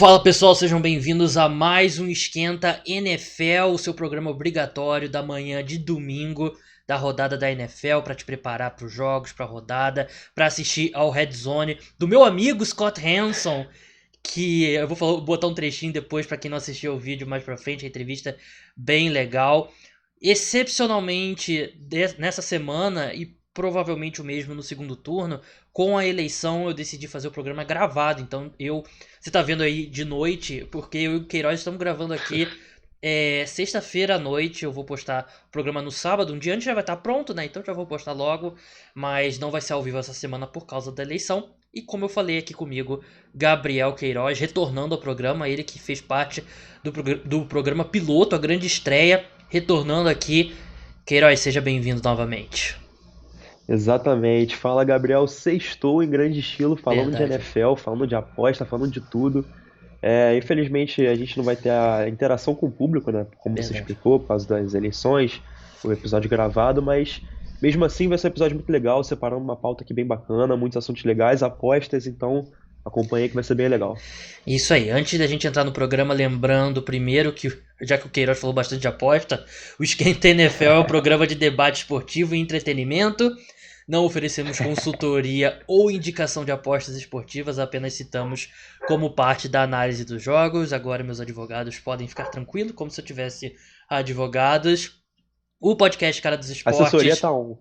Fala pessoal, sejam bem-vindos a mais um Esquenta NFL, o seu programa obrigatório da manhã de domingo da rodada da NFL para te preparar para os jogos, para a rodada, para assistir ao Red Zone do meu amigo Scott Hanson, que eu vou botar um trechinho depois para quem não assistiu o vídeo mais para frente, a entrevista bem legal. Excepcionalmente nessa semana e provavelmente o mesmo no segundo turno, com a eleição eu decidi fazer o programa gravado, então você tá vendo aí de noite, porque eu e o Queiroz estamos gravando aqui sexta-feira à noite. Eu vou postar o programa no sábado, um dia antes já vai estar pronto, né? Então já vou postar logo, mas não vai ser ao vivo essa semana por causa da eleição. E como eu falei aqui comigo, Gabriel Queiroz, retornando ao programa, ele que fez parte do programa piloto, a grande estreia, retornando aqui. Queiroz, seja bem-vindo novamente. Exatamente. Fala, Gabriel. Sextou em grande estilo, falando de Verdade, NFL, falando de aposta, falando de tudo. Infelizmente, a gente não vai ter a interação com o público, né? Como você verdade. explicou, por causa das eleições, o episódio gravado, mas mesmo assim vai ser um episódio muito legal, separando uma pauta aqui bem bacana, muitos assuntos legais, apostas, então acompanha que vai ser bem legal. Isso aí, antes da gente entrar no programa, lembrando primeiro que, já que o Queiroz falou bastante de aposta, o Esquenta NFL é um programa de debate esportivo e entretenimento. Não oferecemos consultoria ou indicação de apostas esportivas, apenas citamos como parte da análise dos jogos. Agora meus advogados podem ficar tranquilos, como se eu tivesse advogados. O podcast Cara dos A assessoria Esportes, tá on.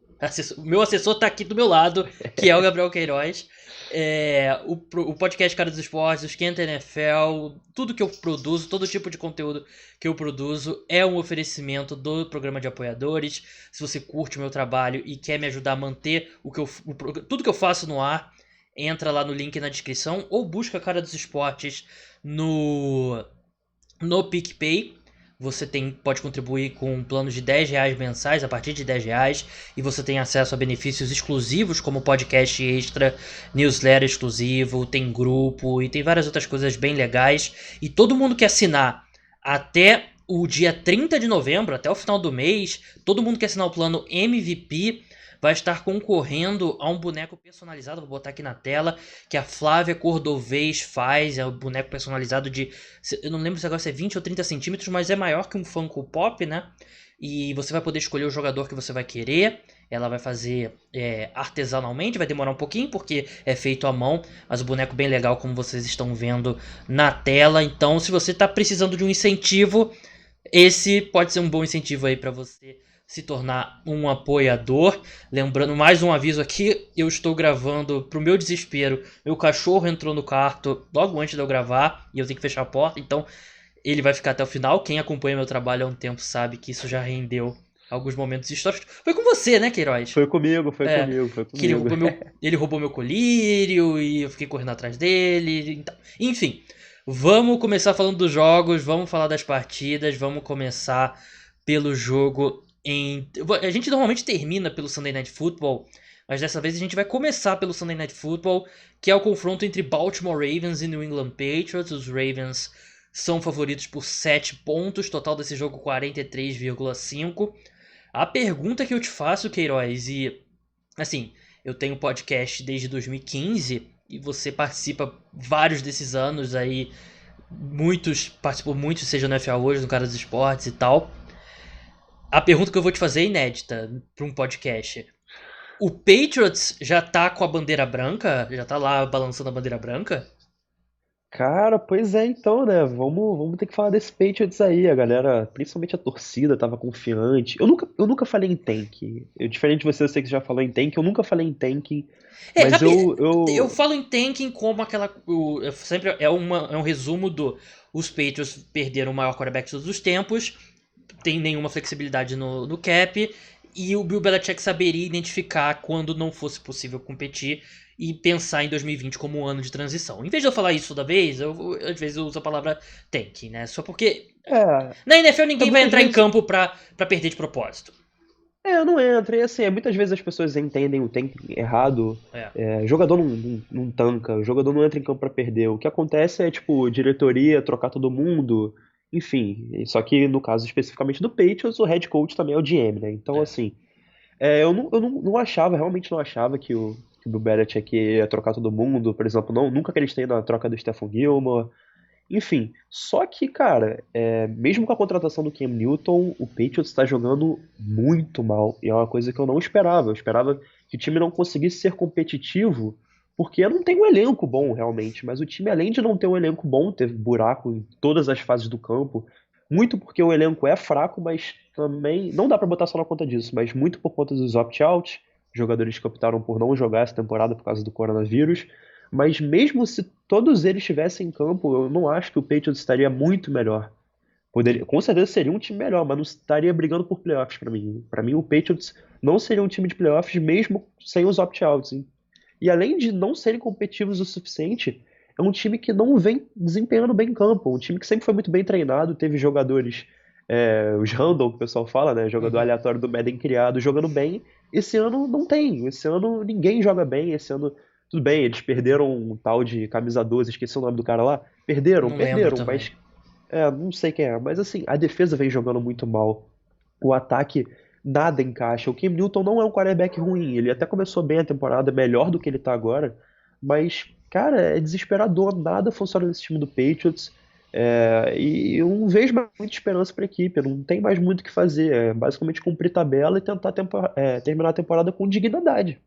o meu assessor tá aqui do meu lado, que é o Gabriel Queiroz. O podcast Cara dos Esportes, o Esquenta NFL, tudo que eu produzo, todo tipo de conteúdo que eu produzo é um oferecimento do programa de apoiadores. Se você curte o meu trabalho e quer me ajudar a manter tudo que eu faço no ar, entra lá no link na descrição ou busca a Cara dos Esportes no PicPay. Você pode contribuir com planos de R$ 10 mensais, a partir de R$ 10, e você tem acesso a benefícios exclusivos, como podcast extra, newsletter exclusivo, tem grupo e tem várias outras coisas bem legais. E todo mundo que assinar até o dia 30 de novembro, até o final do mês, todo mundo que assinar o plano MVP vai estar concorrendo a um boneco personalizado. Vou botar aqui na tela, que a Flávia Cordovez faz. É um boneco personalizado de, eu não lembro se agora é 20 ou 30 centímetros, mas é maior que um Funko Pop, né? E você vai poder escolher o jogador que você vai querer. Ela vai fazer artesanalmente, vai demorar um pouquinho porque é feito à mão, mas o boneco bem legal, como vocês estão vendo na tela. Então, se você está precisando de um incentivo, esse pode ser um bom incentivo aí para você se tornar um apoiador. Lembrando, mais um aviso aqui, eu estou gravando pro meu desespero. Meu cachorro entrou no quarto logo antes de eu gravar e eu tenho que fechar a porta, então ele vai ficar até o final. Quem acompanha meu trabalho há um tempo sabe que isso já rendeu alguns momentos históricos. Foi com você, né, Queiroz? Foi comigo, foi É, comigo, foi que ele comigo. roubou meu colírio e eu fiquei correndo atrás dele. Então, enfim, vamos começar falando dos jogos, vamos falar das partidas, vamos começar pelo jogo em. A gente normalmente termina pelo Sunday Night Football, mas dessa vez a gente vai começar pelo Sunday Night Football, que é o confronto entre Baltimore Ravens e New England Patriots. Os Ravens são favoritos por 7 pontos, total desse jogo 43,5. A pergunta que eu te faço, Queiroz, e assim, eu tenho podcast desde 2015 e você participa vários desses anos aí, participou muitos, seja no FA hoje, no Cara dos Esportes e tal. A pergunta que eu vou te fazer é inédita para um podcast. O Patriots já tá com a bandeira branca? Já tá lá balançando a bandeira branca? Cara, pois é, então, né? Vamos ter que falar desse Patriots aí. A galera, principalmente a torcida, tava confiante. Eu nunca falei em tank. Diferente de você, eu sei que você já falou em tank. Eu nunca falei em tanking, É, mas eu falo em tanking como aquela. Sempre é um resumo do. Os Patriots perderam o maior quarterback de todos os tempos, tem nenhuma flexibilidade no cap, e o Bill Belichick saberia identificar quando não fosse possível competir e pensar em 2020 como um ano de transição. Em vez de eu falar isso toda vez, às vezes eu uso a palavra tank, né? Só porque é, na NFL ninguém vai muitas entrar em vezes. campo pra perder de propósito. Não entra. E assim, muitas vezes as pessoas entendem o tank errado. É, Jogador não tanca, o jogador não entra em campo pra perder. O que acontece é, tipo, diretoria trocar todo mundo. Enfim, só que no caso especificamente do Patriots, o head coach também é o GM, né? Então, é. assim. Eu não achava, realmente não achava que o Bill Belichick ia trocar todo mundo. Por exemplo, nunca acreditei na troca do Stephon Gilmore. Enfim, só que, cara, mesmo com a contratação do Cam Newton, o Patriots está jogando muito mal. E é uma coisa que eu não esperava. Eu esperava que o time não conseguisse ser competitivo, porque não tem um elenco bom, realmente. Mas o time, além de não ter um elenco bom, teve buraco em todas as fases do campo. Muito porque o elenco é fraco, mas também. Não dá pra botar só na conta disso, mas muito por conta dos opt-outs. Jogadores que optaram por não jogar essa temporada por causa do coronavírus. Mas mesmo se todos eles estivessem em campo, eu não acho que o Patriots estaria muito melhor. Poderia, com certeza seria um time melhor, mas não estaria brigando por playoffs pra mim. Pra mim, o Patriots não seria um time de playoffs mesmo sem os opt-outs. Hein? E além de não serem competitivos o suficiente, é um time que não vem desempenhando bem em campo. Um time que sempre foi muito bem treinado, teve jogadores, os handle, que o pessoal fala, né? Jogador Uhum. aleatório do Madden criado, jogando bem. Esse ano não tem. Esse ano ninguém joga bem. Esse ano, tudo bem, eles perderam um tal de camisa 12, esqueci o nome do cara lá. Perderam, Não lembro perderam, também. mas não sei quem é. Mas assim, a defesa vem jogando muito mal. O ataque nada encaixa. O Cam Newton não é um quarterback ruim. Ele até começou bem a temporada, melhor do que ele tá agora. Mas, cara, é desesperador. Nada funciona nesse time do Patriots. E eu não vejo mais muita esperança pra equipe. Não tem mais muito o que fazer. É basicamente cumprir tabela e tentar terminar a temporada com dignidade.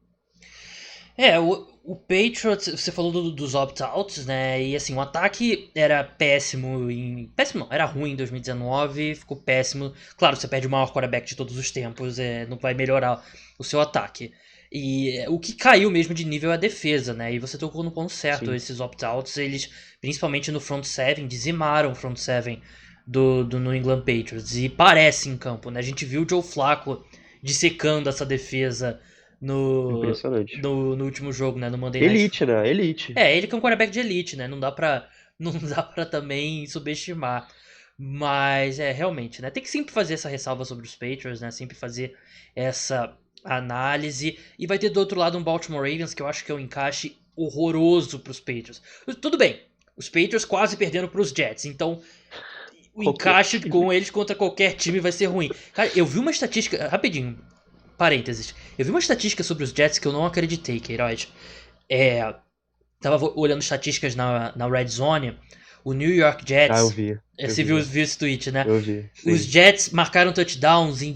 O Patriots, você falou dos opt-outs, né? E assim, o ataque era péssimo em. Péssimo não, era ruim em 2019, ficou péssimo. Claro, você perde o maior quarterback de todos os tempos, não vai melhorar o seu ataque. E o que caiu mesmo de nível é a defesa, né? E você tocou no ponto certo, Sim. esses opt-outs, eles, principalmente no front seven, dizimaram o front seven do New England Patriots. E parece em campo, né? A gente viu o Joe Flacco dissecando essa defesa no, Impressionante. no último jogo, né? No Monday Night. Elite, né? Elite. Ele que é um quarterback de elite, né? Não dá pra, não dá pra também subestimar. Mas realmente, né? Tem que sempre fazer essa ressalva sobre os Patriots, né? Sempre fazer essa análise. E vai ter do outro lado um Baltimore Ravens, que eu acho que é um encaixe horroroso pros Patriots. Tudo bem, os Patriots quase perdendo pros Jets, então o Qualquer encaixe time. com eles contra qualquer time vai ser ruim. Cara, eu vi uma estatística, rapidinho, parênteses. Eu vi uma estatística sobre os Jets que eu não acreditei, Queiroz. É, tava olhando estatísticas na Red Zone. O New York Ah, eu Jets. vi. Eu Você vi. viu esse tweet, né? Eu vi. Os Sim. Jets marcaram touchdowns em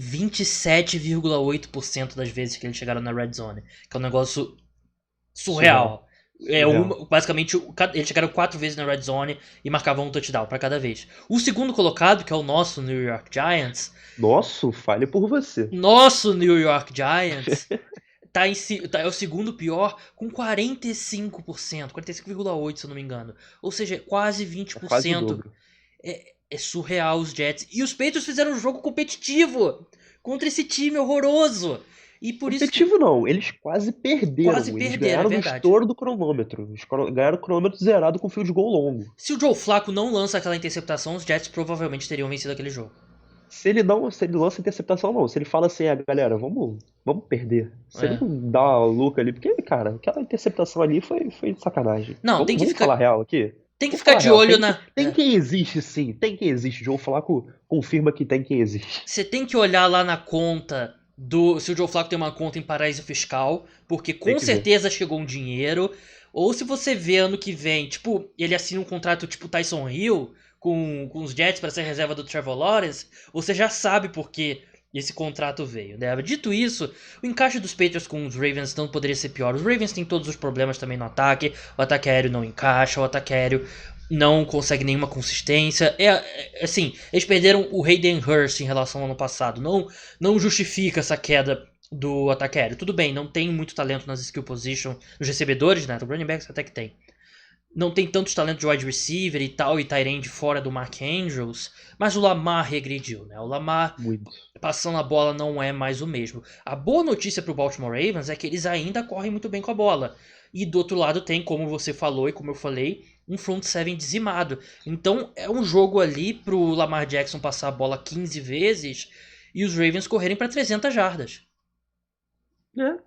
27,8% das vezes que eles chegaram na Red Zone. Que é um negócio Surreal. surreal. Surreal. Basicamente, eles chegaram 4 vezes na Red Zone e marcavam um touchdown para cada vez. O segundo colocado, que é o nosso New York Giants. Nossa, fale por você. Nosso New York Giants é o segundo pior com 45%, 45,8% se eu não me engano. Ou seja, quase É quase o 20%. dobro. É surreal os Jets. E os Patriots fizeram um jogo competitivo contra esse time horroroso. E por isso que Competitivo não, eles quase quase perderam. Eles perderam, é ganharam no verdade. estouro do cronômetro. Ganharam o cronômetro zerado com fio de gol longo. Se o Joe Flacco não lança aquela interceptação, os Jets provavelmente teriam vencido aquele jogo. Se ele lança interceptação, não. Se ele fala assim, galera, vamos perder. Se ele É. não dá uma louca ali, porque, cara, aquela interceptação ali foi de sacanagem. Não, Vamos falar real aqui? tem que Vamos ficar falar de real. olho Tem, na. tem quem existe, sim. Tem quem existe. Joe Flacco confirma que tem quem existe. Você tem que olhar lá na conta do. Se o Joe Flacco tem uma conta em paraíso fiscal, porque Tem com que ver. certeza chegou um dinheiro. Ou se você vê ano que vem, tipo, ele assina um contrato tipo Tyson Hill com os Jets para ser reserva do Trevor Lawrence, você já sabe por que esse contrato veio, né? Dito isso, o encaixe dos Patriots com os Ravens não poderia ser pior. Os Ravens têm todos os problemas também no ataque, o ataque aéreo não encaixa, o ataque aéreo não consegue nenhuma consistência. Assim, eles perderam o Hayden Hurst em relação ao ano passado. Não justifica essa queda do ataque aéreo. Tudo bem, não tem muito talento nas skill position, nos recebedores, né? Do running backs até que tem. Não tem tantos talentos de wide receiver e tal, e tight end fora do Mark Andrews, mas o Lamar regrediu, né? O Lamar Muito. passando a bola não é mais o mesmo. A boa notícia para o Baltimore Ravens é que eles ainda correm muito bem com a bola. E do outro lado tem, como você falou e como eu falei, um front seven dizimado. Então é um jogo ali pro Lamar Jackson passar a bola 15 vezes e os Ravens correrem para 300 jardas.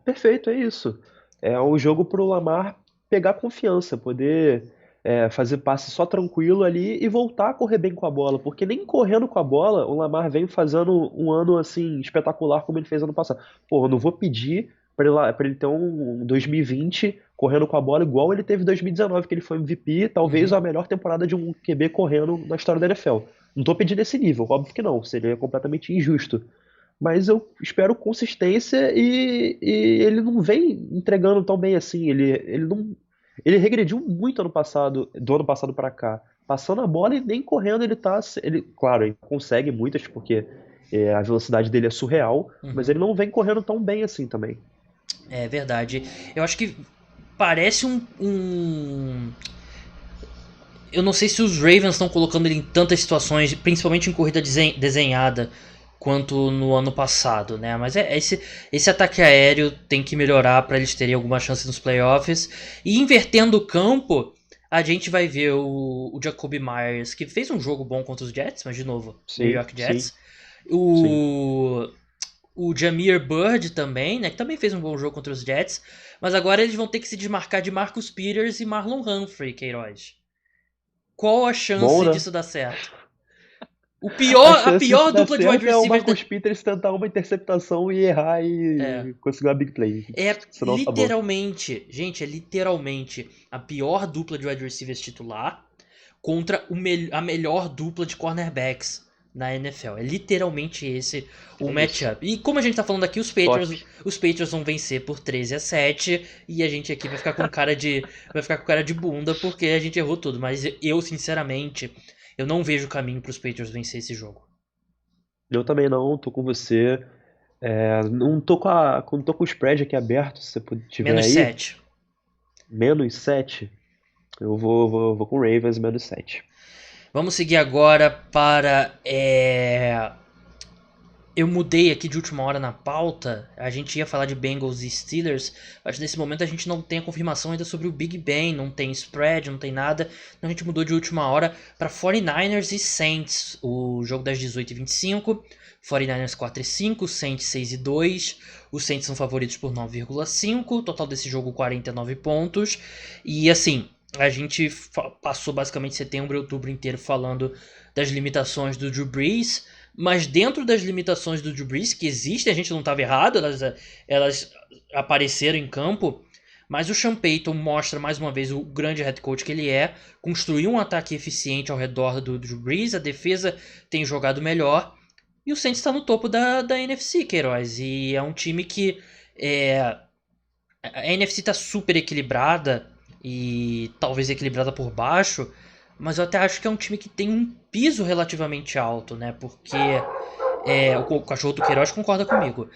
Perfeito, é isso. É um jogo pro Lamar pegar confiança, poder fazer passe só tranquilo ali e voltar a correr bem com a bola, porque nem correndo com a bola o Lamar vem fazendo um ano assim espetacular como ele fez ano passado. Pô, eu não vou pedir pra ele ter um 2020 correndo com a bola igual ele teve em 2019, que ele foi MVP, talvez Uhum. a melhor temporada de um QB correndo na história da NFL. Não tô pedindo esse nível, óbvio que não, seria completamente injusto. Mas eu espero consistência e ele não vem entregando tão bem assim. Ele não, ele regrediu muito ano passado, do ano passado para cá. Passando a bola e nem correndo ele tá. Ele, claro, ele consegue muitas, porque a velocidade dele é surreal, mas Uhum. ele não vem correndo tão bem assim também. É verdade. Eu acho que parece eu não sei se os Ravens estão colocando ele em tantas situações, principalmente em corrida desenhada, quanto no ano passado, né? Mas esse ataque aéreo tem que melhorar para eles terem alguma chance nos playoffs. E invertendo o campo, a gente vai ver o Jacoby Myers, que fez um jogo bom contra os Jets, mas de novo, New Sim, York sim, Jets. sim. O, o Jameer Bird também, né? Que também fez um bom jogo contra os Jets. Mas agora eles vão ter que se desmarcar de Marcus Peters e Marlon Humphrey, Queiroz. Qual a Bom, chance né? disso dar certo? A A chance pior disso dar dupla de wide certo é o receivers Marcus Peters tentar uma interceptação e errar é, e conseguir uma big play. é Senão tá bom. literalmente, gente, é literalmente a pior dupla de wide receivers titular contra a melhor dupla de cornerbacks na NFL. É literalmente esse o É isso. matchup. E como a gente tá falando aqui, Top. Os Patriots vão vencer por 13-7 e a gente aqui vai ficar com cara de bunda porque a gente errou tudo, mas eu sinceramente, eu não vejo caminho para os Patriots vencer esse jogo. Eu também não, tô com você. Não tô não tô com o spread aqui aberto, se você tiver Menos aí. 7. -7. Eu vou com Ravens -7. Vamos seguir agora para. Eu mudei aqui de última hora na pauta. A gente ia falar de Bengals e Steelers, mas nesse momento a gente não tem a confirmação ainda sobre o Big Ben, não tem spread, não tem nada. Então a gente mudou de última hora para 49ers e Saints, o jogo das 18h25. 49ers 4-5, Saints 6-2. Os Saints são favoritos por 9,5. O total desse jogo 49 pontos. E assim, a gente passou basicamente setembro e outubro inteiro falando das limitações do Drew Brees. Mas dentro das limitações do Drew Brees, que existem, a gente não estava errado, elas apareceram em campo. Mas o Sean Payton mostra mais uma vez o grande head coach que ele é. Construiu um ataque eficiente ao redor do Drew Brees. A defesa tem jogado melhor. E o Saints está no topo da NFC, Queiroz. E é um time que a NFC está super equilibrada. E talvez equilibrada por baixo. Mas eu até acho que é um time que tem um piso relativamente alto, né? Porque o cachorro do Queiroz concorda comigo.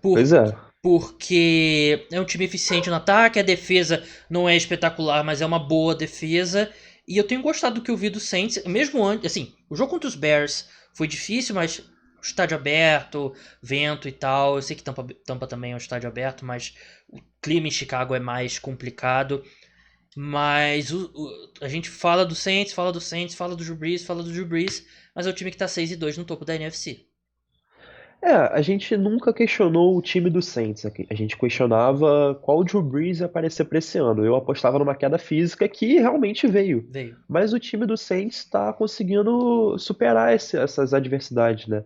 Por, Pois é. porque é um time eficiente no ataque, a defesa não é espetacular, mas é uma boa defesa. E eu tenho gostado do que eu vi do Saints, mesmo antes. Assim, o jogo contra os Bears foi difícil, mas estádio aberto, vento e tal. Eu sei que Tampa também é um estádio aberto, mas o clima em Chicago é mais complicado. Mas a gente fala do Saints, fala do Saints, fala do Drew Brees, fala do Drew Brees, mas é o time que tá 6-2 no topo da NFC. A gente nunca questionou o time do Saints aqui. A gente questionava qual Drew Brees ia aparecer para esse ano. Eu apostava numa queda física que realmente veio. Veio. Mas o time do Saints está conseguindo superar essas adversidades, né?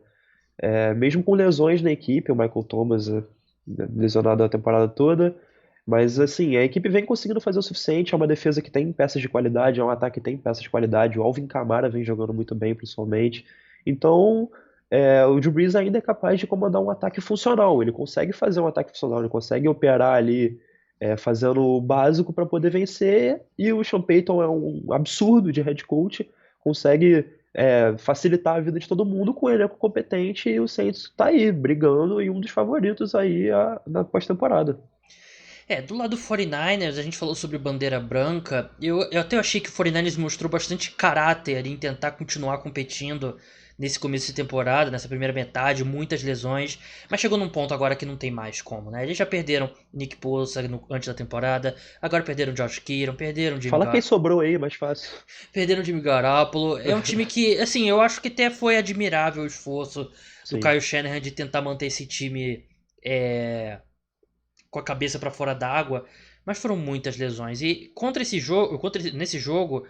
Mesmo com lesões na equipe, o Michael Thomas lesionado a temporada toda. Mas assim, a equipe vem conseguindo fazer o suficiente. É uma defesa que tem peças de qualidade, é um ataque que tem peças de qualidade. O Alvin Kamara vem jogando muito bem, principalmente. Então, o Drew Brees ainda é capaz de comandar um ataque funcional. Ele consegue fazer um ataque funcional, ele consegue operar ali, fazendo o básico para poder vencer. E o Sean Payton é um absurdo de head coach, consegue facilitar a vida de todo mundo com ele, é competente. E o Saints tá aí, brigando e um dos favoritos aí na pós-temporada. Do lado do 49ers, a gente falou sobre bandeira branca. Eu até achei que o 49ers mostrou bastante caráter em tentar continuar competindo nesse começo de temporada, nessa primeira metade, muitas lesões. Mas chegou num ponto agora que não tem mais como, né? Eles já perderam Nick Bosa antes da temporada, agora perderam Josh Kieran, Fala quem sobrou aí, mais fácil. perderam Jimmy Garoppolo. É um time que, assim, eu acho que até foi admirável o esforço do Sim. Kyle Shanahan de tentar manter esse time com a cabeça para fora d'água, mas foram muitas lesões. E nesse jogo,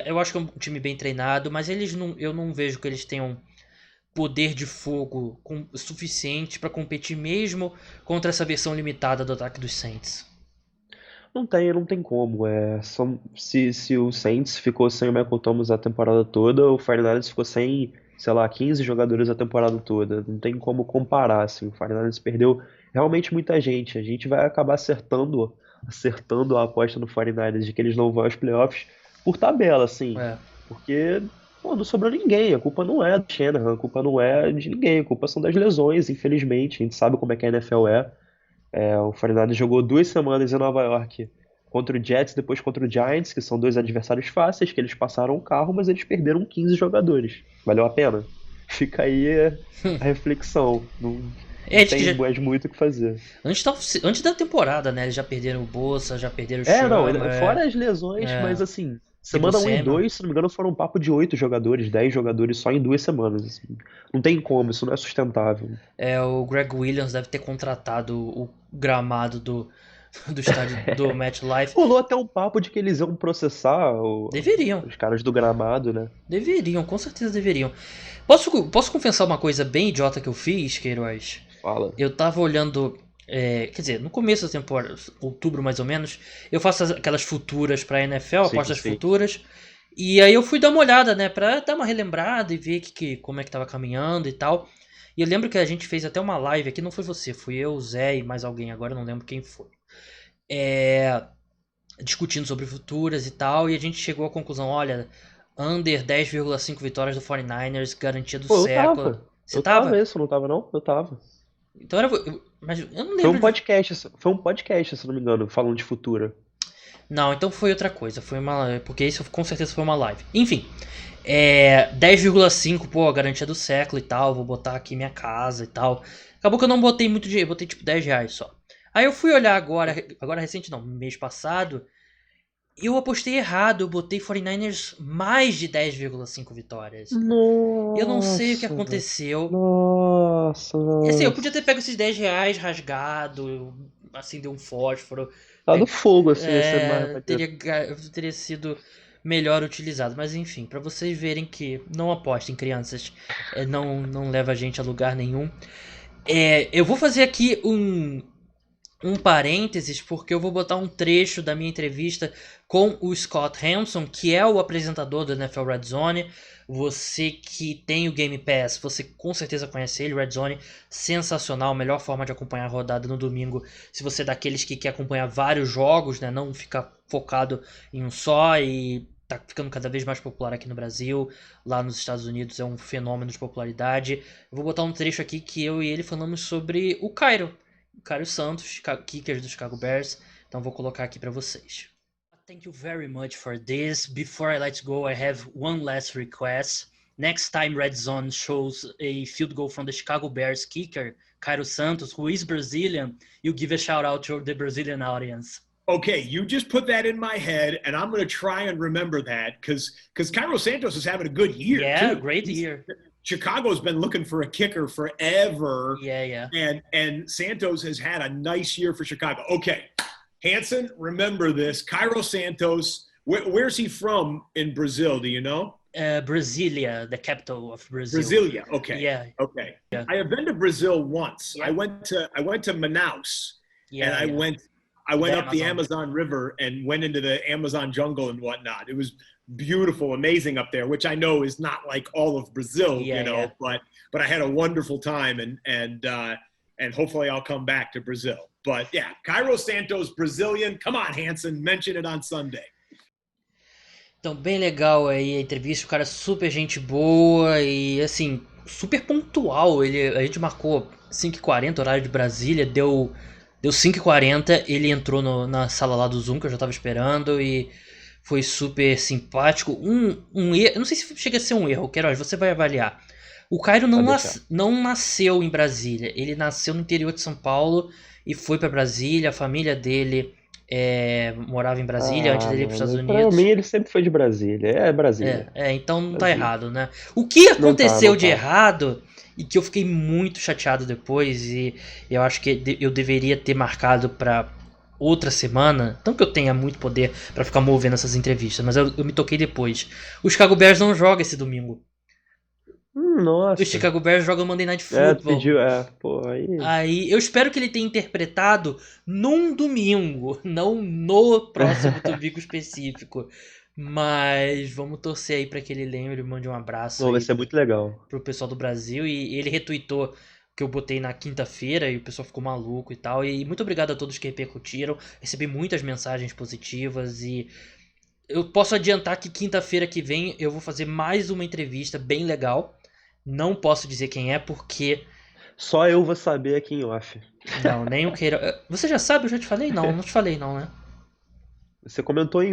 eu acho que é um time bem treinado, mas eu não vejo que eles tenham poder de fogo suficiente para competir mesmo contra essa versão limitada do ataque dos Saints. Não tem como. Se o Saints ficou sem o Michael Thomas a temporada toda, o 49ers ficou sem, sei lá, 15 jogadores a temporada toda. Não tem como comparar, assim. O 49ers perdeu realmente muita gente. A gente vai acabar acertando a aposta no 49ers de que eles não vão aos playoffs por tabela, assim. É. Porque, pô, não sobrou ninguém. A culpa não é do Shanahan, a culpa não é de ninguém. A culpa são das lesões, infelizmente. A gente sabe como é que a NFL é. O 49ers jogou 2 semanas em Nova York contra o Jets, depois contra o Giants, que são dois adversários fáceis, que eles passaram o carro, mas eles perderam 15 jogadores. Valeu a pena? Fica aí a reflexão. Não, não Eles que tem já, mais muito o que fazer. antes da temporada, né? Eles já perderam o Bolsa, já perderam o Não, Chama, fora as lesões, é, mas assim, Debo semana um e Samuel. 2 se não me engano, foram um papo de 8 jogadores, 10 jogadores só em 2 semanas. Assim. Não tem como, isso não é sustentável. O Greg Williams deve ter contratado o gramado do estádio do MetLife. Rolou até um papo de que eles iam processar Deveriam. os caras do gramado, né? Deveriam, com certeza deveriam. Posso confessar uma coisa bem idiota que eu fiz, Queiroz? Fala. Eu tava olhando. Quer dizer, no começo da temporada, outubro mais ou menos, eu faço aquelas futuras pra NFL, Sim, apostas sim. futuras. E aí eu fui dar uma olhada, né, pra dar uma relembrada e ver como é que tava caminhando e tal. E eu lembro que a gente fez até uma live aqui, não foi você, fui eu, o Zé e mais alguém, agora eu não lembro quem foi. É, discutindo sobre futuras e tal, e a gente chegou à conclusão, olha, under 10,5 vitórias do 49ers, garantia do Pô, eu século. tava. Você Eu tava tava? isso, não tava não? Eu tava. Então era. Mas eu não Foi um lembro de. podcast, foi um podcast, se não me engano, falando de Futura. Não, então foi outra coisa. Foi uma. Porque isso com certeza foi uma live. Enfim. 10,5, pô, a garantia do século e tal. Vou botar aqui minha casa e tal. Acabou que eu não botei muito dinheiro, botei tipo R$ 10 só. Aí eu fui olhar agora recente não, mês passado. E eu apostei errado, eu botei 49ers mais de 10,5 vitórias. Eu não sei o que Nossa, velho. aconteceu. Nossa, E assim, eu podia ter nossa. pego esses R$ 10 rasgado, acender um fósforo. Tá do fogo, assim, ia ser mais maneiro. Teria sido melhor utilizado. Mas enfim, pra vocês verem que não apostem, crianças. Não leva a gente a lugar nenhum. Eu vou fazer aqui um parênteses, porque eu vou botar um trecho da minha entrevista com o Scott Hanson, que é o apresentador do NFL Red Zone. Você que tem o Game Pass, você com certeza conhece ele, Red Zone, sensacional, melhor forma de acompanhar a rodada no domingo, se você é daqueles que quer acompanhar vários jogos, né, não ficar focado em um só, e tá ficando cada vez mais popular aqui no Brasil, lá nos Estados Unidos é um fenômeno de popularidade. Eu vou botar um trecho aqui que eu e ele falamos sobre o Cairo Santos, kicker do Chicago Bears. Então vou colocar aqui para vocês. Thank you very much for this. Before I let go, I have one last request. Next time Red Zone shows a field goal from the Chicago Bears kicker, Cairo Santos, who is Brazilian, you give a shout out to the Brazilian audience. Okay, you just put that in my head, and I'm going to try and remember that because Cairo Santos is having a good year, Yeah, too. great year. Chicago's been looking for a kicker forever. Yeah. And Santos has had a nice year for Chicago. Okay, Hanson, remember this. Cairo Santos, where's he from in Brazil? Do you know? Brasilia, the capital of Brazil. Brasilia. Okay. Yeah. Okay. Yeah. I have been to Brazil once. Yeah. I went to Manaus. Yeah, and I went up the Amazon River and went into the Amazon jungle and whatnot. It was beautiful, amazing up there, which I know is not like all of Brazil, but I had a wonderful time and hopefully I'll come back to Brazil. But yeah, Cairo Santos, Brazilian. Come on, Hanson, mention it on Sunday. Então, bem legal aí a entrevista, o cara é super gente boa e, assim, super pontual. A gente marcou 5h40, horário de Brasília, deu 5h40, ele entrou na sala lá do Zoom, que eu já tava esperando, e foi super simpático. Um erro, eu não sei se chega a ser um erro, Queiroz, você vai avaliar. O Cairo não nasceu em Brasília, ele nasceu no interior de São Paulo e foi pra Brasília, a família dele... morava em Brasília antes dele ir para os Estados Pra Unidos. mim, ele sempre foi de Brasília. É Brasília. Então não tá Brasília. errado, né? O que aconteceu Não de tá. errado e que eu fiquei muito chateado depois e eu acho que eu deveria ter marcado pra outra semana, não que eu tenha muito poder pra ficar movendo essas entrevistas, mas eu me toquei depois. O Chicago Bears não joga esse domingo. Nossa. O Chicago Bears joga Monday Night Football. Pediu, pô, aí... Aí, eu espero que ele tenha interpretado num domingo, não no próximo domingo específico. Mas vamos torcer aí pra que ele lembre, mande um abraço Não, vai aí ser muito legal. pro pessoal do Brasil. E ele retweetou que eu botei na quinta-feira e o pessoal ficou maluco e tal. E muito obrigado a todos que repercutiram. Recebi muitas mensagens positivas e eu posso adiantar que quinta-feira que vem eu vou fazer mais uma entrevista bem legal. Não posso dizer quem é porque... Só eu vou saber aqui em off. Não, nem o Queiroz. Você já sabe? Eu já te falei? Não, não te falei não, né? Você comentou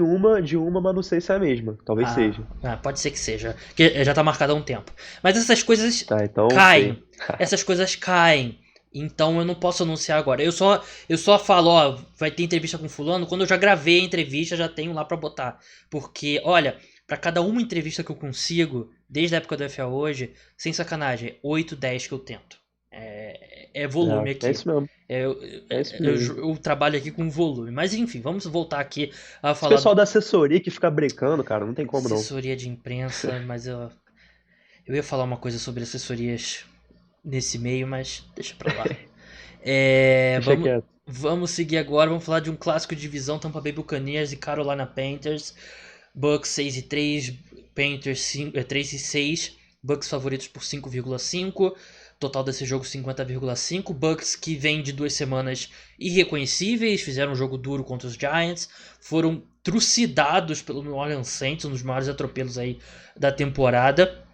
de uma, mas não sei se é a mesma. Talvez seja. Pode ser que seja. Que já tá marcado há um tempo. Mas essas coisas Tá, então caem. Essas coisas caem. Então eu não posso anunciar agora. Eu só falo, ó, vai ter entrevista com fulano. Quando eu já gravei a entrevista, já tenho lá pra botar. Porque, olha, pra cada uma entrevista que eu consigo, desde a época do FA hoje, sem sacanagem, 8, 10 que eu tento. É volume aqui. É isso mesmo. Eu trabalho aqui com volume. Mas enfim, vamos voltar aqui a falar. Esse pessoal da assessoria que fica brecando, cara, não tem como não. Assessoria de imprensa, mas eu ia falar uma coisa sobre assessorias nesse meio, mas deixa pra lá. Vamos seguir agora, vamos falar de um clássico de divisão, Tampa Bay Buccaneers e Carolina Panthers. Bucks 6-3, Panthers 3-6, Bucks favoritos por 5,5. Total desse jogo 50,5. Bucks que vem de 2 semanas irreconhecíveis, fizeram um jogo duro contra os Giants, foram trucidados pelo New Orleans Saints, um dos maiores atropelos aí da temporada.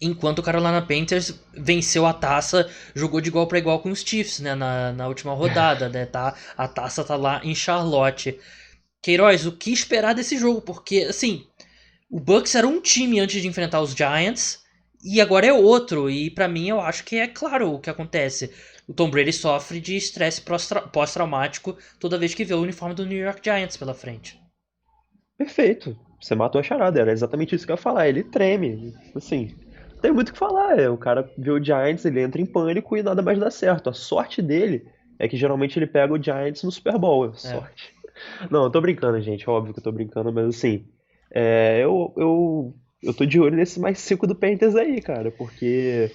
Enquanto o Carolina Panthers venceu a taça, jogou de igual para igual com os Chiefs, né, na última rodada, né, tá? A taça tá lá em Charlotte. Queiroz, o que esperar desse jogo? Porque, assim, o Bucks era um time antes de enfrentar os Giants e agora é outro. E pra mim eu acho que é claro o que acontece. O Tom Brady sofre de estresse pós-traumático toda vez que vê o uniforme do New York Giants pela frente. Perfeito. Você matou a charada, era exatamente isso que eu ia falar. Ele treme, assim... Não tem muito o que falar, o cara vê o Giants, ele entra em pânico e nada mais dá certo. A sorte dele é que geralmente ele pega o Giants no Super Bowl, sorte. Não, eu tô brincando, gente, óbvio que eu tô brincando, mas assim, eu tô de olho nesse mais 5 do Panthers aí, cara, porque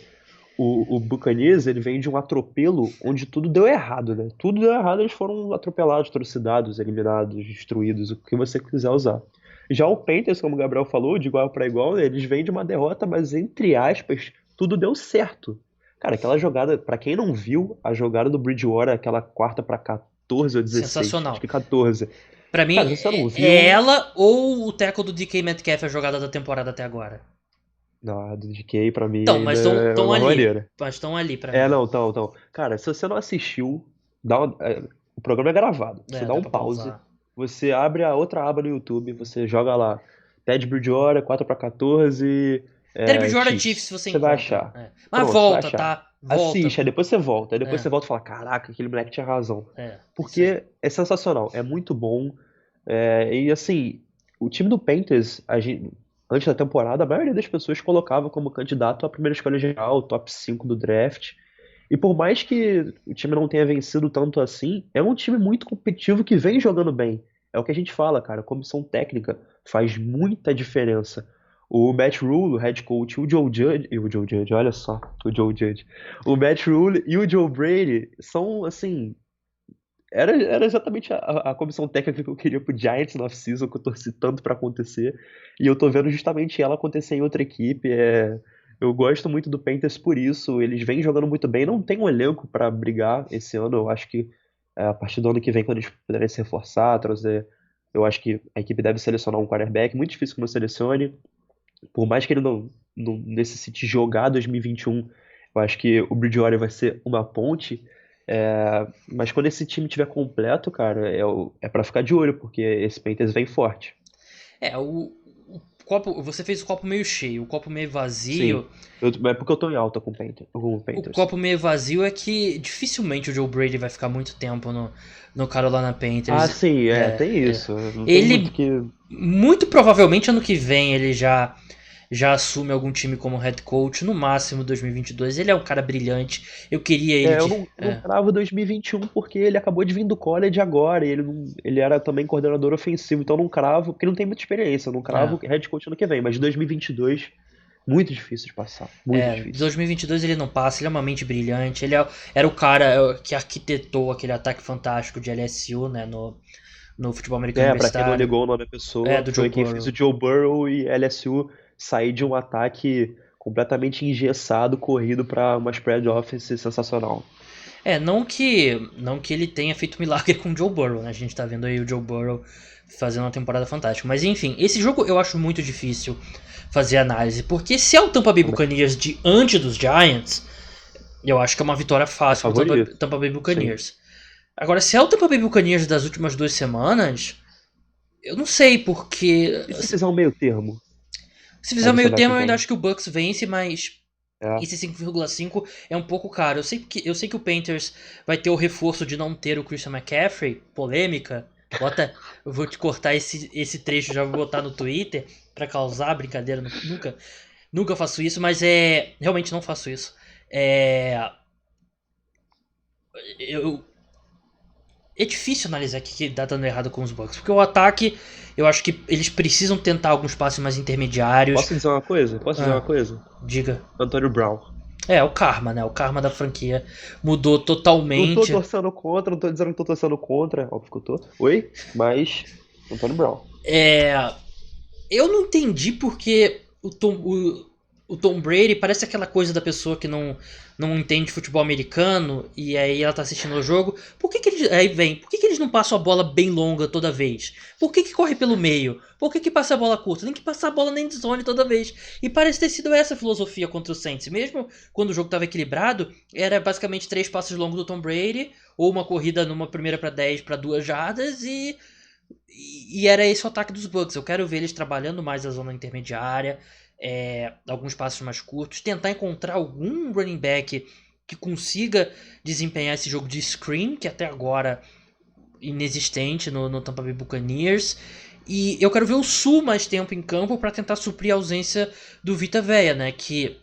o Buccaneers, ele vem de um atropelo onde tudo deu errado, né? Tudo deu errado, eles foram atropelados, trucidados, eliminados, destruídos, o que você quiser usar. Já o Panthers, como o Gabriel falou, de igual para igual, eles vêm de uma derrota, mas entre aspas, tudo deu certo. Cara, aquela jogada, pra quem não viu, a jogada do Bridgewater, aquela quarta pra 14 ou 16, sensacional. acho que 14. Pra mim, cara, você não viu... é ela ou o tackle do DK Metcalf a jogada da temporada até agora? Não, a do DK pra mim então, mas estão ali. maneira. Mas estão ali pra mim. Não, então. Cara, se você não assistiu, o programa é gravado. Você dá um pause. Pausar. Você abre a outra aba no YouTube, você joga lá Ted Bridgewater, 4/14. Ted Bridgewater Chiefs, se você vai achar. Mas Pronto, volta, tá? Volta. Assiste, aí depois você volta. Aí depois você volta e fala: caraca, aquele moleque tinha razão. Porque é sensacional, é muito bom. E assim, o time do Panthers, antes da temporada, a maioria das pessoas colocava como candidato à primeira escolha geral, top 5 do draft. E por mais que o time não tenha vencido tanto assim, é um time muito competitivo que vem jogando bem. É o que a gente fala, cara. Comissão técnica faz muita diferença. O Matt Rhule, o head coach, o Joe Judge, olha só, o Joe Judge. O Matt Rhule e o Joe Brady são, assim... Era exatamente a comissão técnica que eu queria pro Giants na off-season, que eu torci tanto pra acontecer. E eu tô vendo justamente ela acontecer em outra equipe. Eu gosto muito do Panthers por isso, eles vêm jogando muito bem, não tem um elenco pra brigar esse ano, eu acho que a partir do ano que vem, quando eles puderem se reforçar, trazer, eu acho que a equipe deve selecionar um quarterback, muito difícil que não selecione, por mais que ele não necessite jogar 2021, eu acho que o Bridgewater vai ser uma ponte, mas quando esse time estiver completo, cara, é pra ficar de olho, porque esse Panthers vem forte. Você fez o copo meio cheio, o copo meio vazio. Sim, é porque eu tô em alta com o Panthers. O copo meio vazio é que dificilmente o Joe Brady vai ficar muito tempo no Carolina Panthers. Ah, sim, tem isso. Ele, muito provavelmente, ano que vem, ele já assume algum time como head coach, no máximo 2022. Ele é um cara brilhante. Eu queria ele. Eu não cravo 2021 porque ele acabou de vir do college agora. E ele era também coordenador ofensivo. Então eu não cravo, porque não tem muita experiência. Eu não cravo head coach ano que vem. Mas 2022 Muito difícil de passar. Muito difícil. 2022 ele não passa, ele é uma mente brilhante. Era o cara que arquitetou aquele ataque fantástico de LSU, né, no futebol americano Pra quem não universitário. ligou o nome da pessoa, Do foi Joe quem Burrow. fez o Joe Burrow e LSU sair de um ataque completamente engessado, corrido pra uma spread offense sensacional. Não que ele tenha feito milagre com o Joe Burrow, né? A gente tá vendo aí o Joe Burrow fazendo uma temporada fantástica. Mas enfim, esse jogo eu acho muito difícil fazer análise, porque se é o Tampa Bay Buccaneers diante dos Giants, eu acho que é uma vitória fácil pro Tampa Bay Buccaneers. Sim. Agora, se é o Tampa Bay Buccaneers das últimas 2 semanas, eu não sei, porque... E se fizer um meio termo? Se fizer um meio termo, eu ainda acho que o Bucks vence, mas... Esse 5,5 é um pouco caro. Eu sei que o Panthers vai ter o reforço de não ter o Christian McCaffrey. Polêmica. Eu vou te cortar esse trecho, já vou botar no Twitter pra causar brincadeira. Nunca faço isso, mas realmente não faço isso. É difícil analisar o que tá dando errado com os Bucks, porque o ataque, eu acho que eles precisam tentar alguns passes mais intermediários. Posso dizer uma coisa? Diga. Antonio Brown. O karma, né? O karma da franquia mudou totalmente. Não tô torcendo contra, não tô dizendo que tô torcendo contra, óbvio que eu tô. Oi? Mas Antonio Brown. Eu não entendi porque o Tom Brady parece aquela coisa da pessoa que não entende futebol americano e aí ela tá assistindo o jogo. Por que eles não passam a bola bem longa toda vez? Por que corre pelo meio? Por que passa a bola curta? Tem que passar a bola na endzone toda vez. E parece ter sido essa a filosofia contra o Saints. Mesmo quando o jogo tava equilibrado, era basicamente 3 passes longos do Tom Brady, ou uma corrida numa primeira para 10 para 2 jardas e era esse o ataque dos Bucks. Eu quero ver eles trabalhando mais a zona intermediária, alguns passos mais curtos, tentar encontrar algum running back que consiga desempenhar esse jogo de screen, que até agora inexistente no Tampa Bay Buccaneers. E eu quero ver o Sul mais tempo em campo para tentar suprir a ausência do Vita Vea, né? Que,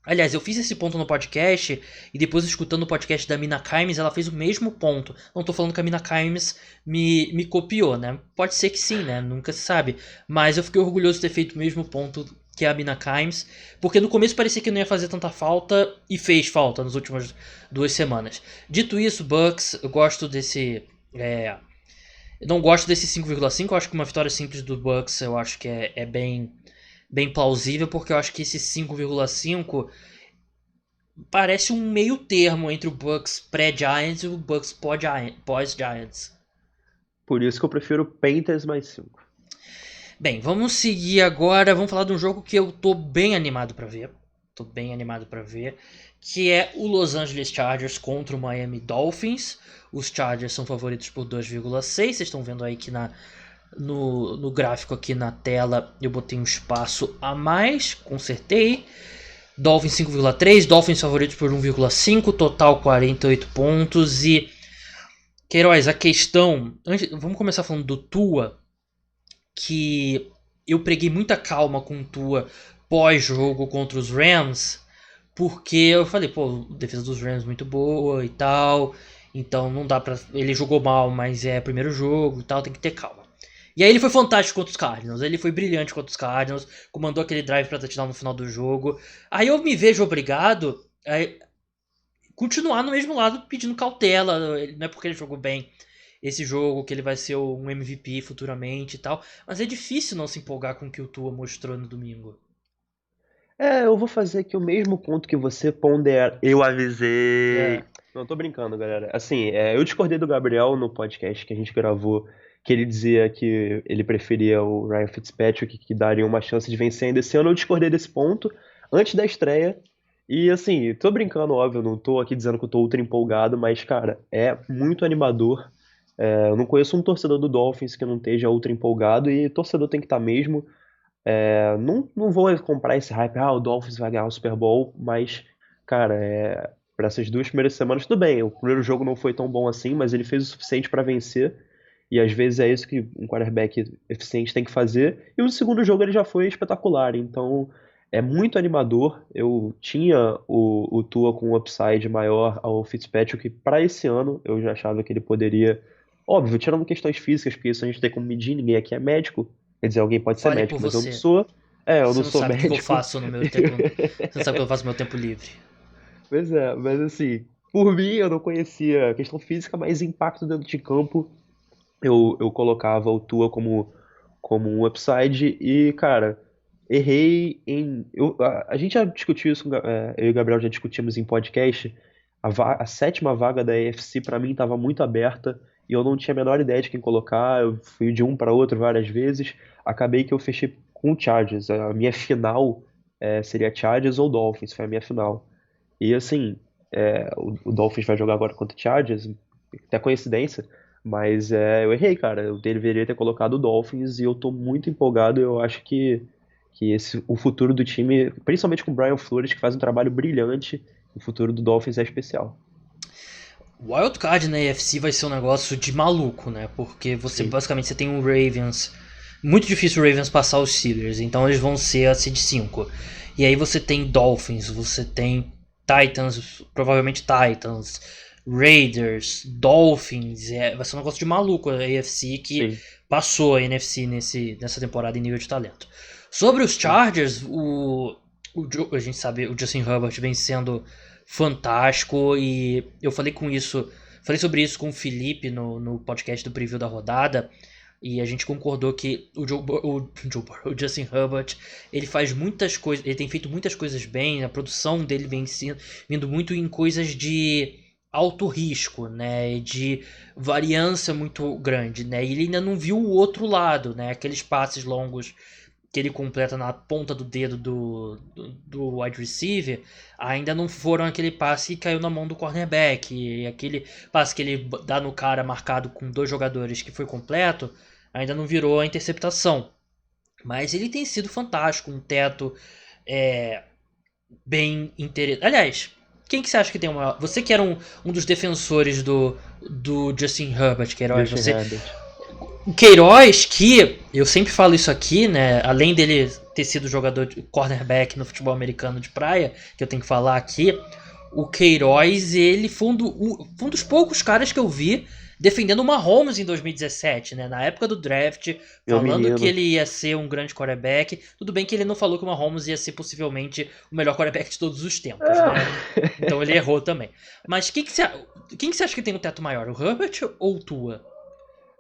aliás, eu fiz esse ponto no podcast e depois escutando o podcast da Mina Kimes, ela fez o mesmo ponto. Não tô falando que a Mina Kimes me copiou, né? Pode ser que sim, né? Nunca se sabe. Mas eu fiquei orgulhoso de ter feito o mesmo ponto que a Mina Kimes, porque no começo parecia que não ia fazer tanta falta e fez falta nas últimas 2 semanas. Dito isso, Bucks, eu gosto desse... eu não gosto desse 5,5, eu acho que uma vitória simples do Bucks eu acho que é bem plausível, porque eu acho que esse 5,5 parece um meio termo entre o Bucks pré-Giants e o Bucks pós-Giants. Por isso que eu prefiro Panthers mais 5. Bem, vamos seguir agora, vamos falar de um jogo que eu tô bem animado pra ver. Que é o Los Angeles Chargers contra o Miami Dolphins. Os Chargers são favoritos por 2,6. Vocês estão vendo aí que no gráfico aqui na tela eu botei um espaço a mais, consertei. Dolphins 5,3, Dolphins favoritos por 1,5, total 48 pontos. E Queiroz, a questão, vamos começar falando do Tua, que eu preguei muita calma com o Tua pós-jogo contra os Rams, porque eu falei, a defesa dos Rams muito boa e tal, então não dá pra... Ele jogou mal, mas é primeiro jogo e tal, tem que ter calma. E aí ele foi fantástico contra os Cardinals, ele foi brilhante contra os Cardinals, comandou aquele drive pra touchdown no final do jogo. Aí eu me vejo obrigado a continuar no mesmo lado pedindo cautela, não é porque ele jogou bem esse jogo que ele vai ser um MVP futuramente e tal, mas é difícil não se empolgar com o que o Tua mostrou no domingo. Eu vou fazer aqui o mesmo ponto que você pondera. Eu avisei. Não, tô brincando, galera. Assim, eu discordei do Gabriel no podcast que a gente gravou, que ele dizia que ele preferia o Ryan Fitzpatrick, que daria uma chance de vencer ainda esse ano. Eu discordei desse ponto antes da estreia. E assim, tô brincando, óbvio, não tô aqui dizendo que eu tô ultra empolgado, mas, cara, é muito animador. Eu não conheço um torcedor do Dolphins que não esteja ultra empolgado, e torcedor tem que estar mesmo. Não vou comprar esse hype, o Dolphins vai ganhar o Super Bowl, mas, cara, para essas 2 primeiras semanas, tudo bem. O primeiro jogo não foi tão bom assim, mas ele fez o suficiente para vencer, e às vezes é isso que um quarterback eficiente tem que fazer. E no segundo jogo ele já foi espetacular, então é muito animador. Eu tinha o Tua com um upside maior ao Fitzpatrick para esse ano, eu já achava que ele poderia. Óbvio, tirando questões físicas, porque isso a gente tem como medir, ninguém aqui é médico. Quer dizer, alguém pode ser médico, mas eu não sou. eu Você não não sou sabe o que eu médico. faço no meu tempo. Você não sabe o que eu faço no meu tempo livre. Pois é, mas assim, por mim eu não conhecia a questão física, mas impacto dentro de campo eu colocava o Tua como um upside e, cara, errei em. A gente já discutiu isso, eu e o Gabriel já discutimos em podcast. A sétima vaga da AFC pra mim estava muito aberta e eu não tinha a menor ideia de quem colocar. Eu fui de um para outro várias vezes. Acabei que eu fechei com o Chargers. A minha final seria Chargers ou Dolphins, foi a minha final. E assim, o Dolphins vai jogar agora contra o Chargers, até coincidência, mas eu errei, cara. Eu deveria ter colocado o Dolphins e eu tô muito empolgado. Eu acho que o futuro do time, principalmente com o Brian Flores, que faz um trabalho brilhante, o futuro do Dolphins é especial. Wildcard na AFC vai ser um negócio de maluco, né? Porque Sim, basicamente você tem o Ravens. Muito difícil o Ravens passar os Steelers, então eles vão ser a seed 5. E aí você tem Dolphins, você tem Titans, provavelmente Titans, Raiders, Dolphins. Vai ser um negócio de maluco a AFC que sim, passou a NFC nessa temporada em nível de talento. Sobre os sim. Chargers, a gente sabe, o Justin Herbert vem sendo fantástico e eu falei sobre isso com o Felipe no podcast do preview da rodada e a gente concordou que o Justin Herbert ele faz muitas coisas, ele tem feito muitas coisas bem, a produção dele vem vindo muito em coisas de alto risco, né, de variância muito grande, né, e ele ainda não viu o outro lado, né, aqueles passes longos que ele completa na ponta do dedo do wide receiver, ainda não foram aquele passe que caiu na mão do cornerback. E aquele passe que ele dá no cara marcado com dois jogadores que foi completo, ainda não virou a interceptação. Mas ele tem sido fantástico, um teto é, bem interessante. Aliás, quem que você acha que tem uma. Você que era um dos defensores do Justin Herbert, Queiroz, Justin você Herbert. o Queiroz, que eu sempre falo isso aqui, né? Além dele ter sido jogador de cornerback no futebol americano de praia, que eu tenho que falar aqui, o Queiroz, ele foi um dos poucos caras que eu vi defendendo o Mahomes em 2017, né? Na época do draft, Meu falando que menino. ele ia ser um grande quarterback. Tudo bem que ele não falou que o Mahomes ia ser possivelmente o melhor quarterback de todos os tempos, né? Então ele errou também. Mas quem que você acha que tem um teto maior, o Herbert ou o Tua?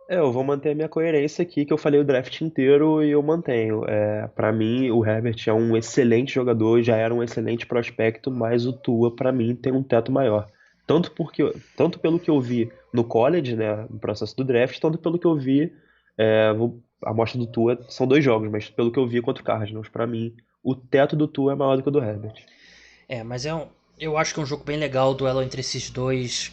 Eu vou manter a minha coerência aqui, que eu falei o draft inteiro e eu mantenho. Para mim, o Herbert é um excelente jogador, já era um excelente prospecto, mas o Tua, pra mim, tem um teto maior. Tanto pelo que eu vi no college, né, no processo do draft, tanto pelo que eu vi, a amostra do Tua são 2 jogos, mas pelo que eu vi contra o Cardinals, pra mim, o teto do Tua é maior do que o do Herbert. Mas eu acho que é um jogo bem legal, o duelo entre esses dois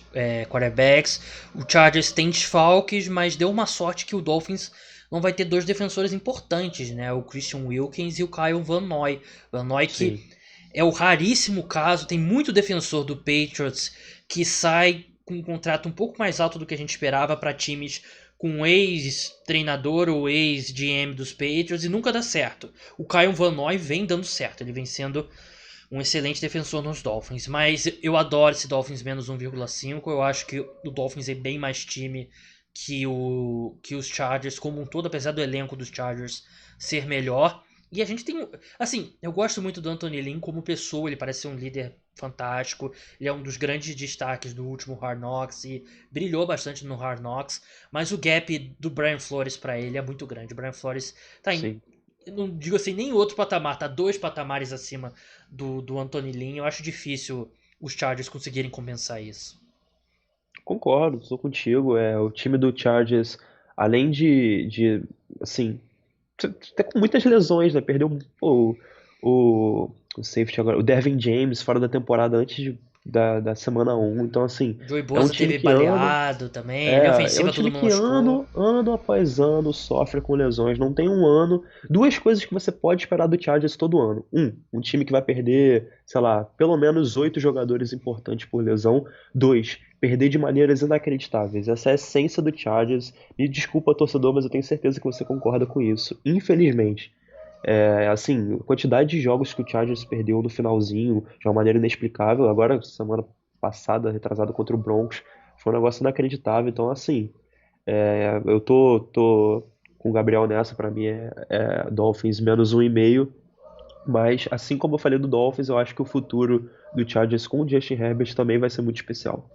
quarterbacks. O Chargers tem desfalques, mas deu uma sorte que o Dolphins não vai ter dois defensores importantes, né? O Christian Wilkins e o Kyle Van Noy. Van Noy que Sim, é o raríssimo caso, tem muito defensor do Patriots que sai com um contrato um pouco mais alto do que a gente esperava para times com ex-treinador ou ex-GM dos Patriots e nunca dá certo. O Kyle Van Noy vem dando certo, ele vem sendo um excelente defensor nos Dolphins. Mas eu adoro esse Dolphins menos 1,5. Eu acho que o Dolphins é bem mais time que os Chargers como um todo, apesar do elenco dos Chargers ser melhor. E a gente tem. Assim, eu gosto muito do Anthony Lynn como pessoa, ele parece ser um líder fantástico. Ele é um dos grandes destaques do último Hard Knocks e brilhou bastante no Hard Knocks. Mas o gap do Brian Flores para ele é muito grande. O Brian Flores tá em, sim. eu não digo assim, nem outro patamar, tá 2 patamares acima do Anthony Lynn. Eu acho difícil os Chargers conseguirem compensar isso. Concordo, estou contigo. O time do Chargers, além assim, tá com muitas lesões, né? Perdeu o safety agora, o Dervin James fora da temporada da semana 1. Então, assim, Joey é um Bosa time teve que ano, baleado também. A linha é um ofensiva todo time mundo que machucou. ano após ano sofre com lesões. Não tem um ano. Duas coisas que você pode esperar do Chargers todo ano. Um time que vai perder, sei lá, pelo menos 8 jogadores importantes por lesão. Dois, perder de maneiras inacreditáveis. Essa é a essência do Chargers. Me desculpa, torcedor, mas eu tenho certeza que você concorda com isso. Infelizmente. Assim, a quantidade de jogos que o Chargers perdeu no finalzinho, de uma maneira inexplicável. Agora, semana passada, retrasada contra o Broncos, foi um negócio inacreditável. Então, assim, eu tô com o Gabriel nessa. Pra mim é Dolphins menos 1,5. Mas, assim como eu falei do Dolphins, eu acho que o futuro do Chargers com o Justin Herbert também vai ser muito especial.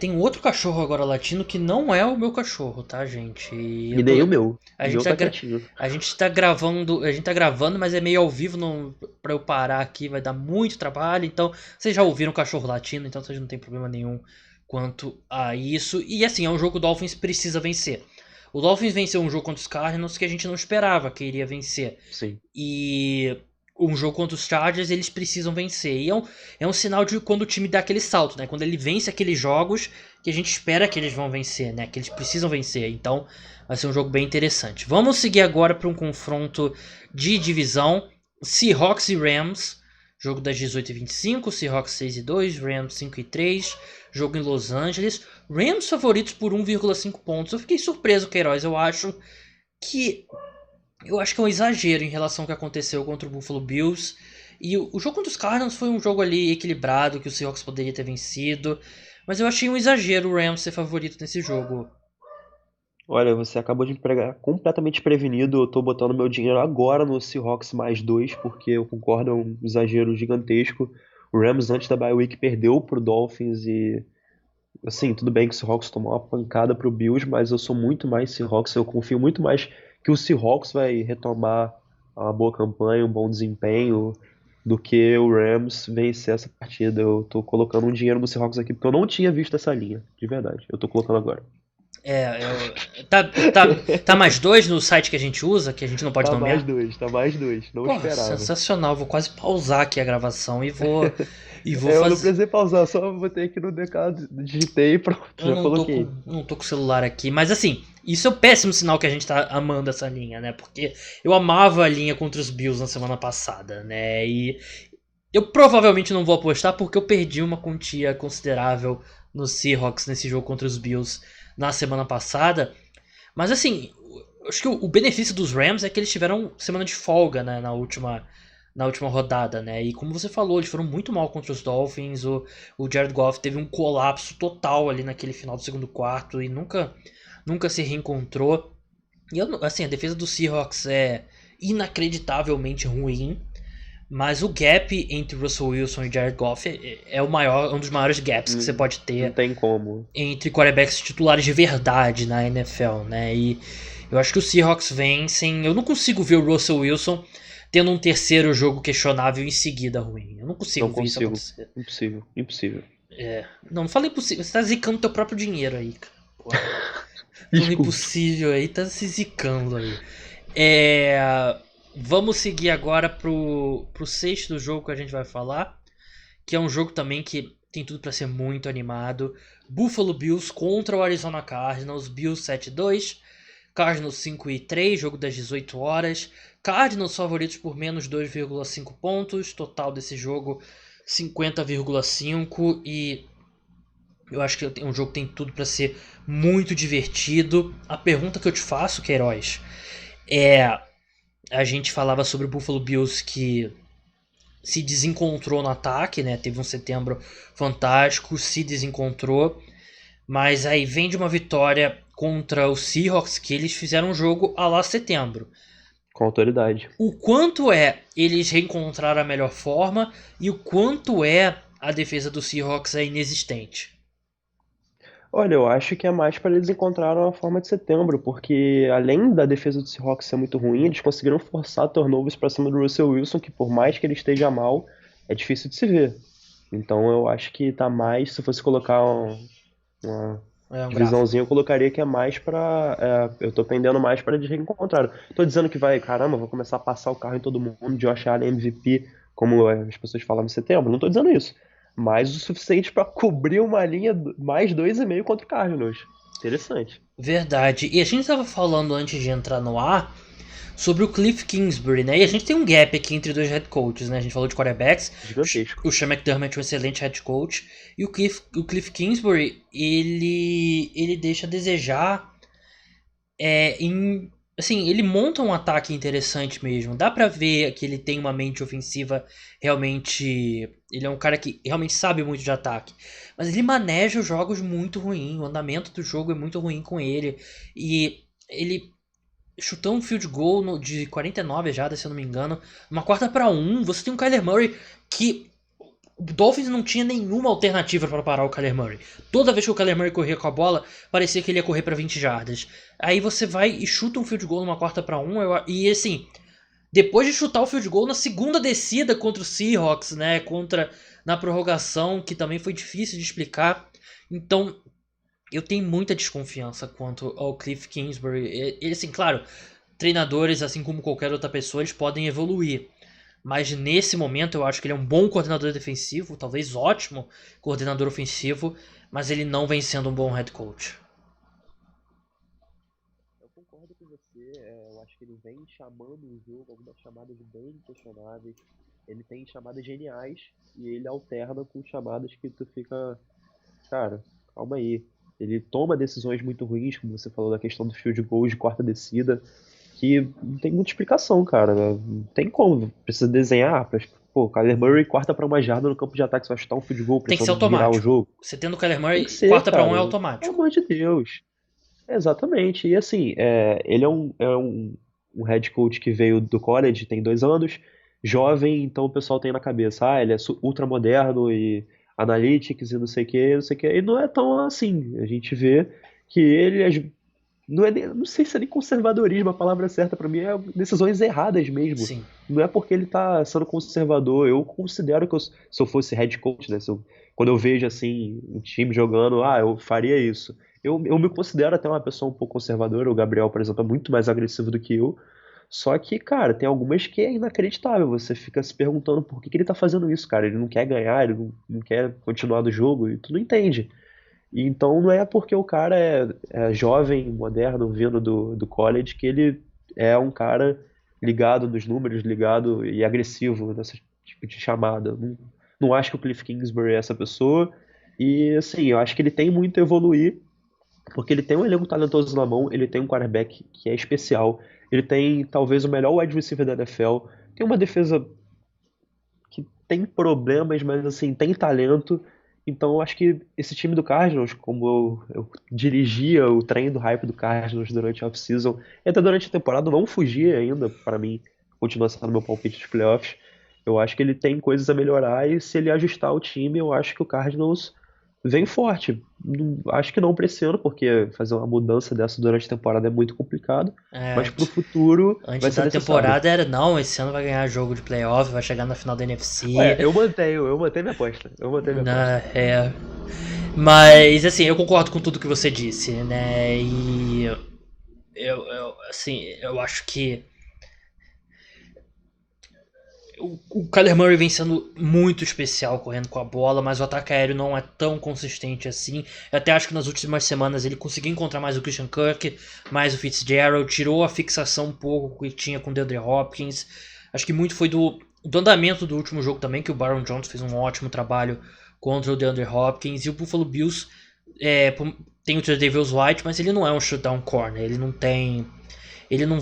Tem outro cachorro agora latino que não é o meu cachorro, tá, gente? E nem o meu. A O gente meu tá, tá quietinho. a gente tá gravando, mas é meio ao vivo, não, pra eu parar aqui vai dar muito trabalho, então vocês já ouviram cachorro latino, então vocês não tem problema nenhum quanto a isso. E assim, é um jogo que o Dolphins precisa vencer. O Dolphins venceu um jogo contra os Cardinals que a gente não esperava que iria vencer. Sim. E um jogo contra os Chargers eles precisam vencer. E é um sinal de quando o time dá aquele salto, né? Quando ele vence aqueles jogos que a gente espera que eles vão vencer, né? Que eles precisam vencer. Então vai ser um jogo bem interessante. Vamos seguir agora para um confronto de divisão. Seahawks e Rams. Jogo das 18h25. Seahawks 6-2. Rams 5-3. Jogo em Los Angeles. Rams favoritos por 1,5 pontos. Eu fiquei surpreso, Queiroz. Eu acho que é um exagero em relação ao que aconteceu contra o Buffalo Bills. E o jogo contra os Cardinals foi um jogo ali equilibrado, que o Seahawks poderia ter vencido. Mas eu achei um exagero o Rams ser favorito nesse jogo. Olha, você acabou de me pegar completamente prevenido. Eu tô botando meu dinheiro agora no Seahawks +2, porque eu concordo, é um exagero gigantesco. O Rams, antes da bye week, perdeu pro Dolphins e... Assim, tudo bem que o Seahawks tomou uma pancada pro Bills, mas eu sou muito mais Seahawks. Eu confio muito mais que o Seahawks vai retomar uma boa campanha, um bom desempenho, do que o Rams vencer essa partida. Eu tô colocando um dinheiro no Seahawks aqui, porque eu não tinha visto essa linha, de verdade. Eu tô colocando agora. Tá mais 2 no site que a gente usa, que a gente não pode nomear? Tá mais dois, não Pô, esperava. sensacional, vou quase pausar aqui a gravação e vou Eu fazer... não precisei pausar, só botei aqui no DK, digitei e pronto, já coloquei. Não tô com o celular aqui, mas assim, isso é um péssimo sinal que a gente tá amando essa linha, né? Porque eu amava a linha contra os Bills na semana passada, né? E eu provavelmente não vou apostar porque eu perdi uma quantia considerável no Seahawks nesse jogo contra os Bills na semana passada. Mas assim, acho que o benefício dos Rams é que eles tiveram semana de folga, né, na última rodada, né? E como você falou, eles foram muito mal contra os Dolphins. O Jared Goff teve um colapso total ali naquele final do segundo quarto e nunca se reencontrou. E assim, a defesa do Seahawks é inacreditavelmente ruim. Mas o gap entre Russell Wilson e Jared Goff é um dos maiores gaps que você pode ter. Não tem como. Entre quarterbacks titulares de verdade na NFL, né? E eu acho que os Seahawks vencem. Eu não consigo ver o Russell Wilson tendo um terceiro jogo questionável em seguida ruim. Eu não consigo ver isso acontecer. Impossível. Não falei impossível. Você tá zicando teu próprio dinheiro aí, cara. Porra. Tudo impossível aí, tá se zicando aí. Vamos seguir agora pro sexto jogo que a gente vai falar, que é um jogo também que tem tudo para ser muito animado. Buffalo Bills contra o Arizona Cardinals. Bills 7-2, Cardinals 5-3, jogo das 18 horas. Cardinals favoritos por menos 2,5 pontos. Total desse jogo 50,5. E eu acho que um jogo que tem tudo para ser muito divertido. A pergunta que eu te faço, Queiroz, a gente falava sobre o Buffalo Bills que se desencontrou no ataque, né? Teve um setembro fantástico, se desencontrou. Mas aí vem de uma vitória contra os Seahawks, que eles fizeram um jogo à lá setembro. Com autoridade. O quanto eles reencontraram a melhor forma e o quanto a defesa do Seahawks é inexistente? Olha, eu acho que é mais para eles encontrarem a forma de setembro, porque além da defesa do Seahawks ser muito ruim, eles conseguiram forçar turnovers para cima do Russell Wilson, que por mais que ele esteja mal, é difícil de se ver. Então eu acho que tá mais, se fosse colocar uma divisãozinha, eu colocaria que é mais pra. Eu tô pendendo mais para eles reencontrarem. Tô dizendo que vou começar a passar o carro em todo mundo, Josh Allen MVP, como as pessoas falavam em setembro. Não tô dizendo isso. Mas o suficiente para cobrir uma linha mais 2,5 contra o Cardinals. Interessante. Verdade. E a gente estava falando antes de entrar no ar sobre o Cliff Kingsbury, né? E a gente tem um gap aqui entre dois head coaches, né? A gente falou de quarterbacks. Gigantesco. O Sean McDermott é um excelente head coach. E o Cliff Kingsbury, ele deixa a desejar assim, ele monta um ataque interessante mesmo. Dá pra ver que ele tem uma mente ofensiva realmente... Ele é um cara que realmente sabe muito de ataque. Mas ele maneja os jogos muito ruim. O andamento do jogo é muito ruim com ele. E ele chutou um field goal de 49 jardas, se eu não me engano. Uma 4ª-1, você tem um Kyler Murray que o Dolphins não tinha nenhuma alternativa para parar o Kyler Murray. Toda vez que o Kyler Murray corria com a bola, parecia que ele ia correr para 20 jardas. Aí você vai e chuta um field goal numa 4ª-1, e assim, depois de chutar o field goal na segunda descida contra o Seahawks, né, na prorrogação, que também foi difícil de explicar. Então, eu tenho muita desconfiança quanto ao Cliff Kingsbury. Ele, assim, claro, treinadores, assim como qualquer outra pessoa, eles podem evoluir. Mas nesse momento eu acho que ele é um bom coordenador defensivo, talvez ótimo coordenador ofensivo, mas ele não vem sendo um bom head coach. Eu concordo com você, eu acho que ele vem chamando o jogo, algumas chamadas bem questionáveis, ele tem chamadas geniais e ele alterna com chamadas que tu fica, cara, calma aí. Ele toma decisões muito ruins, como você falou da questão do field goal de quarta descida, que não tem muita explicação, cara. Não tem como. Precisa desenhar. Pô, Kyler Murray quarta pra 1 jarda no campo de ataque, você vai chutar um field goal, Tem que ser precisando virar o automático. jogo. Você tendo o Kyler Murray, Tem que ser, 4ª-1 é cara. automático. Pelo amor de Deus. Exatamente. E assim, ele é um head coach que veio do college, tem 2 anos, jovem, então o pessoal tem na cabeça, ele é ultra moderno e analytics e não sei o que, não sei o que. E não é tão assim. A gente vê que não é não sei se é nem conservadorismo a palavra certa pra mim, é decisões erradas mesmo. Sim. Não é porque ele tá sendo conservador. Eu considero que se eu fosse head coach, né? Quando eu vejo assim um time jogando, eu faria isso. Eu me considero até uma pessoa um pouco conservadora. O Gabriel, por exemplo, é muito mais agressivo do que eu. Só que, cara, tem algumas que é inacreditável. Você fica se perguntando por que ele tá fazendo isso, cara. Ele não quer ganhar, ele não quer continuar do jogo, e tu não entende. E então não é porque o cara é jovem, moderno, vindo do college, que ele é um cara ligado nos números, ligado e agressivo nesse tipo de chamada. Não acho que o Cliff Kingsbury é essa pessoa. E assim, eu acho que ele tem muito a evoluir, porque ele tem um elenco talentoso na mão, ele tem um quarterback que é especial, ele tem talvez o melhor wide receiver da NFL, tem uma defesa que tem problemas, mas assim, tem talento. Então eu acho que esse time do Cardinals, como eu dirigia o trem do hype do Cardinals durante a off-season, e até durante a temporada, não fugir ainda, para mim, continua sendo meu palpite dos playoffs. Eu acho que ele tem coisas a melhorar e se ele ajustar o time, eu acho que o Cardinals vem forte. Acho que não para esse ano, porque fazer uma mudança dessa durante a temporada é muito complicado, mas pro futuro vai Antes ser da necessário. temporada era, não, esse ano vai ganhar jogo de playoff, vai chegar na final da NFC. Eu mantenho minha aposta. Mas, assim, eu concordo com tudo que você disse, né? E assim, eu acho que o Kyler Murray vem sendo muito especial correndo com a bola, mas o ataque aéreo não é tão consistente assim. Eu até acho que nas últimas semanas ele conseguiu encontrar mais o Christian Kirk, mais o Fitzgerald, tirou a fixação um pouco que tinha com o DeAndre Hopkins. Acho que muito foi do andamento do último jogo também, que o Byron Jones fez um ótimo trabalho contra o DeAndre Hopkins. E o Buffalo Bills tem o Tre'Davious White, mas ele não é um shutdown corner. Ele não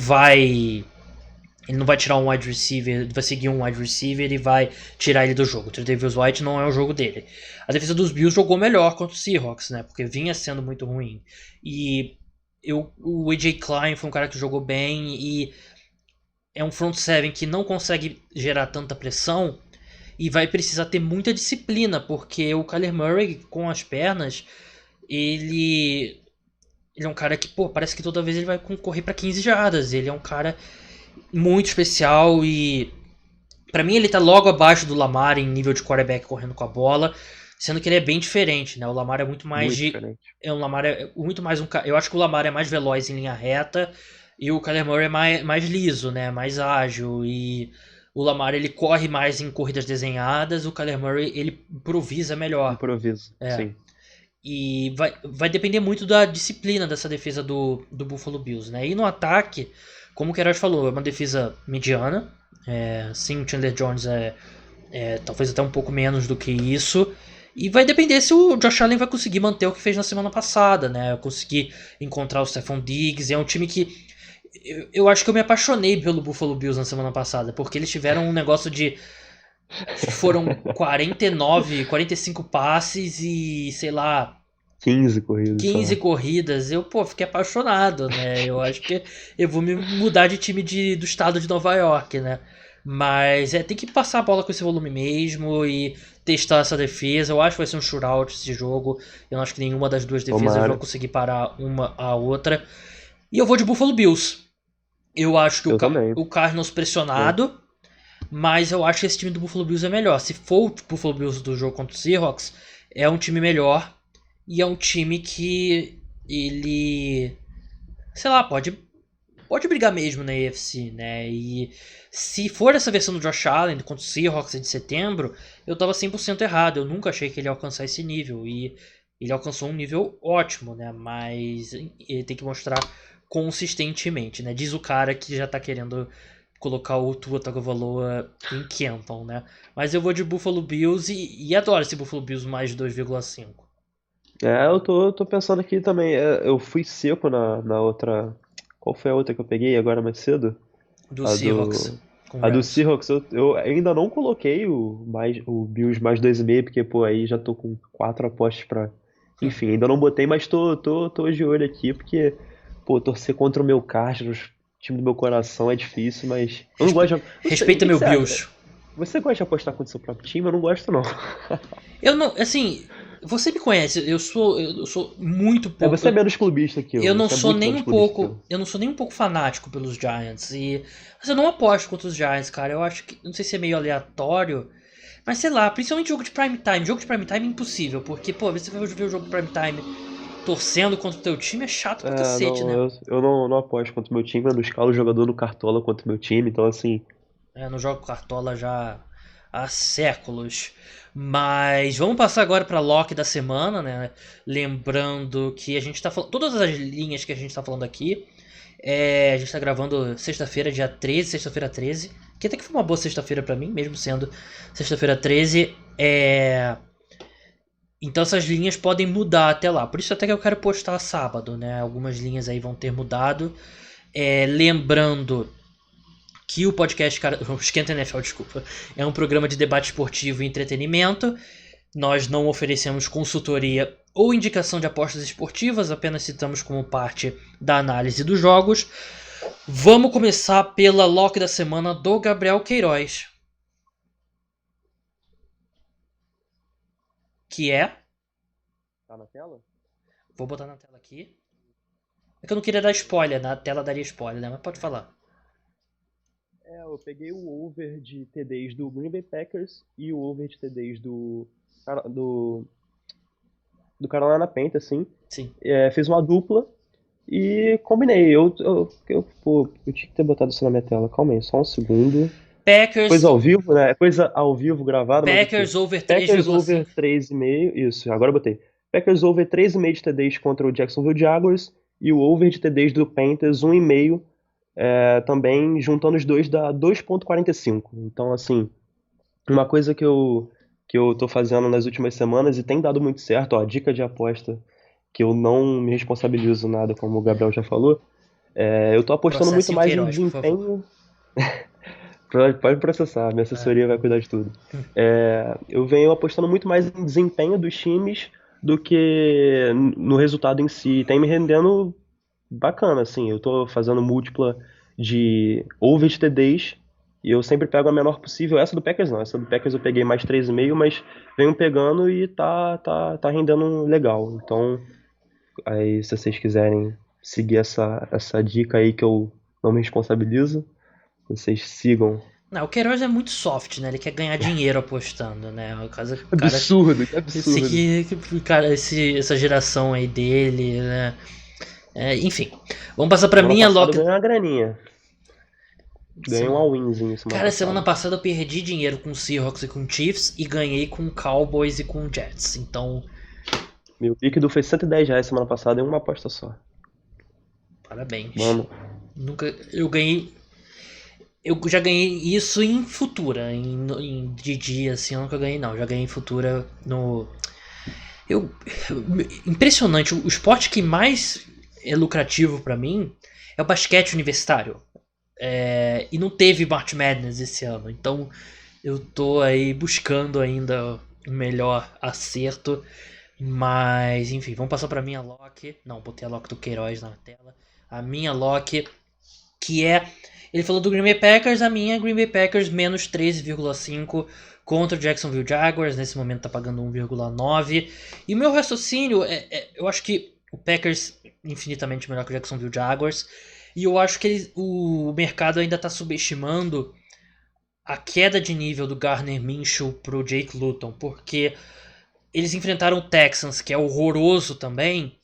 vai tirar um wide receiver, vai seguir um wide receiver e vai tirar ele do jogo. O Tre'Davious White não é o jogo dele. A defesa dos Bills jogou melhor contra o Seahawks, né? Porque vinha sendo muito ruim. E o AJ Klein foi um cara que jogou bem e é um front seven que não consegue gerar tanta pressão e vai precisar ter muita disciplina, porque o Kyler Murray com as pernas, ele é um cara que, parece que toda vez ele vai correr para 15 jardas. Ele é um cara muito especial e pra mim ele tá logo abaixo do Lamar em nível de quarterback correndo com a bola, sendo que ele é bem diferente, né? O Lamar é muito mais eu acho que o Lamar é mais veloz em linha reta e o Kyler Murray é mais liso, né? Mais ágil, e o Lamar ele corre mais em corridas desenhadas, o Kyler Murray ele improvisa melhor. Sim. E vai depender muito da disciplina dessa defesa do Buffalo Bills, né? E no ataque, como o Queiroz falou, é uma defesa mediana. Sim, o Chandler Jones é talvez até um pouco menos do que isso. E vai depender se o Josh Allen vai conseguir manter o que fez na semana passada, né? Conseguir encontrar o Stephon Diggs. É um time que eu acho que eu me apaixonei pelo Buffalo Bills na semana passada, porque eles tiveram um negócio de... Foram 45 passes e, sei lá, 15 corridas. 15 corridas, eu, fiquei apaixonado, né? Eu acho que eu vou me mudar de time do estado de Nova York, né? Mas tem que passar a bola com esse volume mesmo e testar essa defesa. Eu acho que vai ser um shootout esse jogo. Eu não acho que nenhuma das duas defesas vai conseguir parar uma a outra. E eu vou de Buffalo Bills. Eu acho que o Cardinals pressionado, mas eu acho que esse time do Buffalo Bills é melhor. Se for o Buffalo Bills do jogo contra o Seahawks, é um time melhor. E é um time que ele, sei lá, pode brigar mesmo na AFC, né? E se for essa versão do Josh Allen contra o Seahawks de setembro, eu tava 100% errado. Eu nunca achei que ele ia alcançar esse nível. E ele alcançou um nível ótimo, né? Mas ele tem que mostrar consistentemente, né? Diz o cara que já tá querendo colocar o Tua Tagovailoa em Canton, né? Mas eu vou de Buffalo Bills e adoro esse Buffalo Bills mais 2,5. Eu tô pensando aqui também. Eu fui seco na outra. Qual foi a outra que eu peguei agora mais cedo? Do Seahawks. A do Seahawks, eu ainda não coloquei o Bills mais 2,5, porque, pô, aí já tô com 4 apostas pra. Enfim, ainda não botei, mas tô de olho aqui, porque, pô, torcer contra o meu Cardinals, time do meu coração, é difícil, mas. Eu não gosto de. Respeita meu Bills. Você gosta de apostar contra o seu próprio time? Eu não gosto, não. Eu não, assim. Você me conhece, eu sou muito pouco. Você é menos clubista que eu. Eu não sou nem um pouco. Eu não sou nem um pouco fanático pelos Giants. Mas eu não aposto contra os Giants, cara. Eu acho que. Não sei se é meio aleatório. Mas sei lá, principalmente jogo de prime time. Jogo de prime time é impossível. Porque, pô, você vai ver o jogo de prime time torcendo contra o teu time é chato pra cacete, não, né? Eu não aposto contra o meu time, eu não escalo o jogador no Cartola contra o meu time, então assim. Eu não jogo Cartola já há séculos. Mas vamos passar agora para lock da semana, né? Lembrando que a gente tá falando. Todas as linhas que a gente tá falando aqui. A gente tá gravando sexta-feira, dia 13, sexta-feira 13. Que até que foi uma boa sexta-feira para mim, mesmo sendo sexta-feira 13. Então essas linhas podem mudar até lá. Por isso até que eu quero postar sábado, né? Algumas linhas aí vão ter mudado. Lembrando que o podcast, o Esquenta NFL, desculpa, é um programa de debate esportivo e entretenimento. Nós não oferecemos consultoria ou indicação de apostas esportivas, apenas citamos como parte da análise dos jogos. Vamos começar pela lock da semana do Gabriel Queiroz. Que é... Tá na tela? Vou botar na tela aqui. É que eu não queria dar spoiler, na tela daria spoiler, né? Mas pode falar. Eu peguei o over de TDs do Green Bay Packers e o over de TDs do Carolina Panthers, assim. Sim. Fiz uma dupla e combinei. Eu tinha que ter botado isso na minha tela. Calma aí, só um segundo. Packers... Coisa ao vivo, né? Coisa ao vivo gravada. Packers over 3,5. Packers over 3,5. Isso, agora eu botei. Packers over 3,5 de TDs contra o Jacksonville Jaguars e o over de TDs do Panthers 1,5. Também juntando os dois dá 2,45. Então, assim, uma coisa que eu tô fazendo nas últimas semanas e tem dado muito certo, ó, dica de aposta, que eu não me responsabilizo nada, como o Gabriel já falou, eu tô apostando muito mais em desempenho. Pode processar, minha assessoria vai cuidar de tudo. Eu venho apostando muito mais em desempenho dos times do que no resultado em si. Tem me rendendo bacana, assim. Eu tô fazendo múltipla de over de TDs e eu sempre pego a menor possível. Essa do Packers não, essa do Packers eu peguei mais 3,5, mas venho pegando e tá rendendo legal. Então, aí se vocês quiserem seguir essa dica aí que eu não me responsabilizo, vocês sigam. Não, o Queiroz é muito soft, né? Ele quer ganhar dinheiro apostando, né? Absurdo. Essa geração aí dele, né? Enfim, vamos passar pra minha lock. Ganhei uma graninha. Ganhei um all-winzinho. Cara, semana passada eu perdi dinheiro com Seahawks e com Chiefs e ganhei com Cowboys e com Jets. Então... Meu líquido foi R$110 semana passada em uma aposta só. Parabéns. Vamos. Eu já ganhei isso em Futura, de dia assim, eu nunca ganhei não, já ganhei em Futura no... Impressionante, o esporte que mais é lucrativo pra mim é o basquete universitário. E não teve March Madness esse ano, então eu tô aí buscando ainda o melhor acerto. Mas, enfim, vamos passar pra minha lock. Não, botei a lock do Queiroz na tela. A minha lock, que é... Ele falou do Green Bay Packers, a minha Green Bay Packers menos 13,5 contra o Jacksonville Jaguars. Nesse momento tá pagando 1,9. E o meu raciocínio eu acho que o Packers infinitamente melhor que o Jacksonville Jaguars. E eu acho que o mercado ainda tá subestimando a queda de nível do Gardner Minshew pro Jake Luton. Porque eles enfrentaram o Texans, que é horroroso também,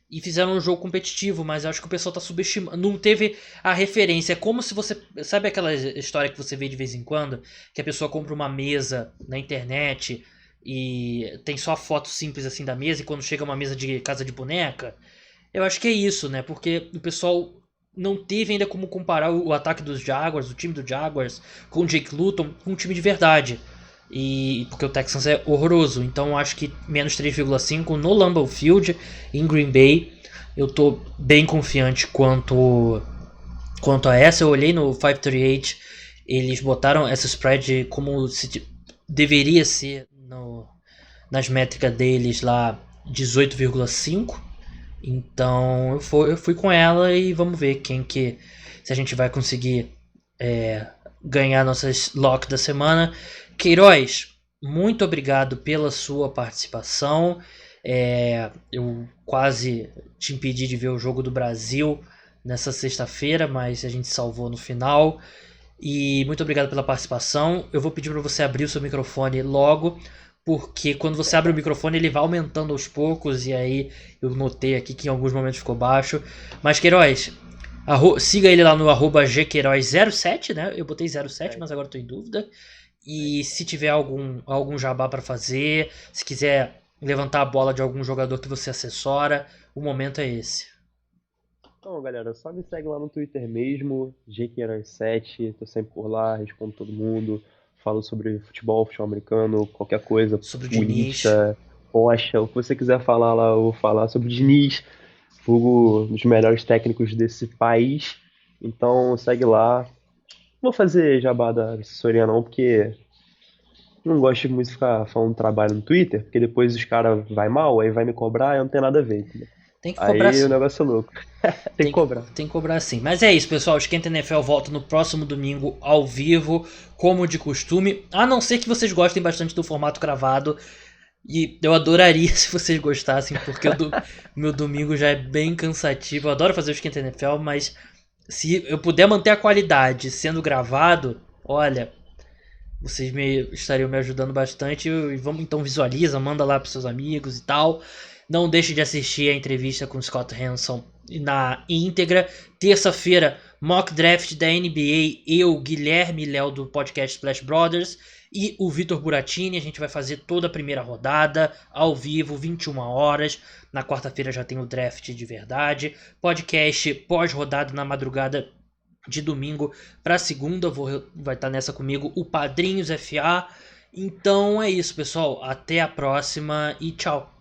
e fizeram um jogo competitivo, mas eu acho que o pessoal tá subestimando. Não teve a referência. É como se você... Sabe aquela história que você vê de vez em quando? Que a pessoa compra uma mesa na internet e tem só a foto simples assim da mesa, e quando chega uma mesa de casa de boneca? Eu acho que é isso, né? Porque o pessoal não teve ainda como comparar o ataque dos Jaguars, o time do Jaguars, com o Jake Luton, com um time de verdade. E porque o Texans é horroroso. Então eu acho que menos 3,5 no Lambeau Field, em Green Bay. Eu tô bem confiante quanto a essa. Eu olhei no 538, eles botaram essa spread como se deveria ser nas métricas deles lá, 18,5. Então eu fui com ela e vamos ver se a gente vai conseguir ganhar nossas lock da semana. Queiroz, muito obrigado pela sua participação. Eu quase te impedi de ver o jogo do Brasil nessa sexta-feira, mas a gente salvou no final. E muito obrigado pela participação. Eu vou pedir para você abrir o seu microfone logo, porque quando você abre o microfone ele vai aumentando aos poucos, e aí eu notei aqui que em alguns momentos ficou baixo. Mas Queiroz, siga ele lá no @gqueiroz07, né? Eu botei 07, mas agora estou em dúvida. E se tiver algum jabá para fazer, se quiser levantar a bola de algum jogador que você assessora, o momento é esse. Então, galera, só me segue lá no Twitter mesmo, gqueiroz7, tô sempre por lá, respondo todo mundo, falo sobre futebol americano, qualquer coisa, Sobre o Diniz. Poxa, o que você quiser falar lá, eu vou falar sobre o Diniz, um dos melhores técnicos desse país. Então segue lá. Não vou fazer jabá da assessoria não, porque não gosto muito de ficar falando trabalho no Twitter, porque depois os caras vai mal, aí vai me cobrar e não tem nada a ver, entendeu? Tem que cobrar Aí sim. O negócio é louco. Tem que cobrar. Tem que cobrar sim. Mas é isso, pessoal. O Esquenta NFL volta no próximo domingo ao vivo, como de costume. A não ser que vocês gostem bastante do formato gravado. E eu adoraria se vocês gostassem, porque meu domingo já é bem cansativo. Eu adoro fazer o Esquenta NFL, mas se eu puder manter a qualidade sendo gravado, olha, vocês estariam me ajudando bastante. Vamos, então visualiza, manda lá para seus amigos e tal. Não deixe de assistir a entrevista com o Scott Hanson na íntegra. Terça-feira, mock draft da NBA. Eu, Guilherme e Léo do podcast Splash Brothers e o Vitor Buratini. A gente vai fazer toda a primeira rodada ao vivo, 21 horas. Na quarta-feira já tem o draft de verdade. Podcast pós-rodada na madrugada de domingo para segunda. Vai estar nessa comigo o Padrinhos FA. Então é isso, pessoal. Até a próxima e tchau.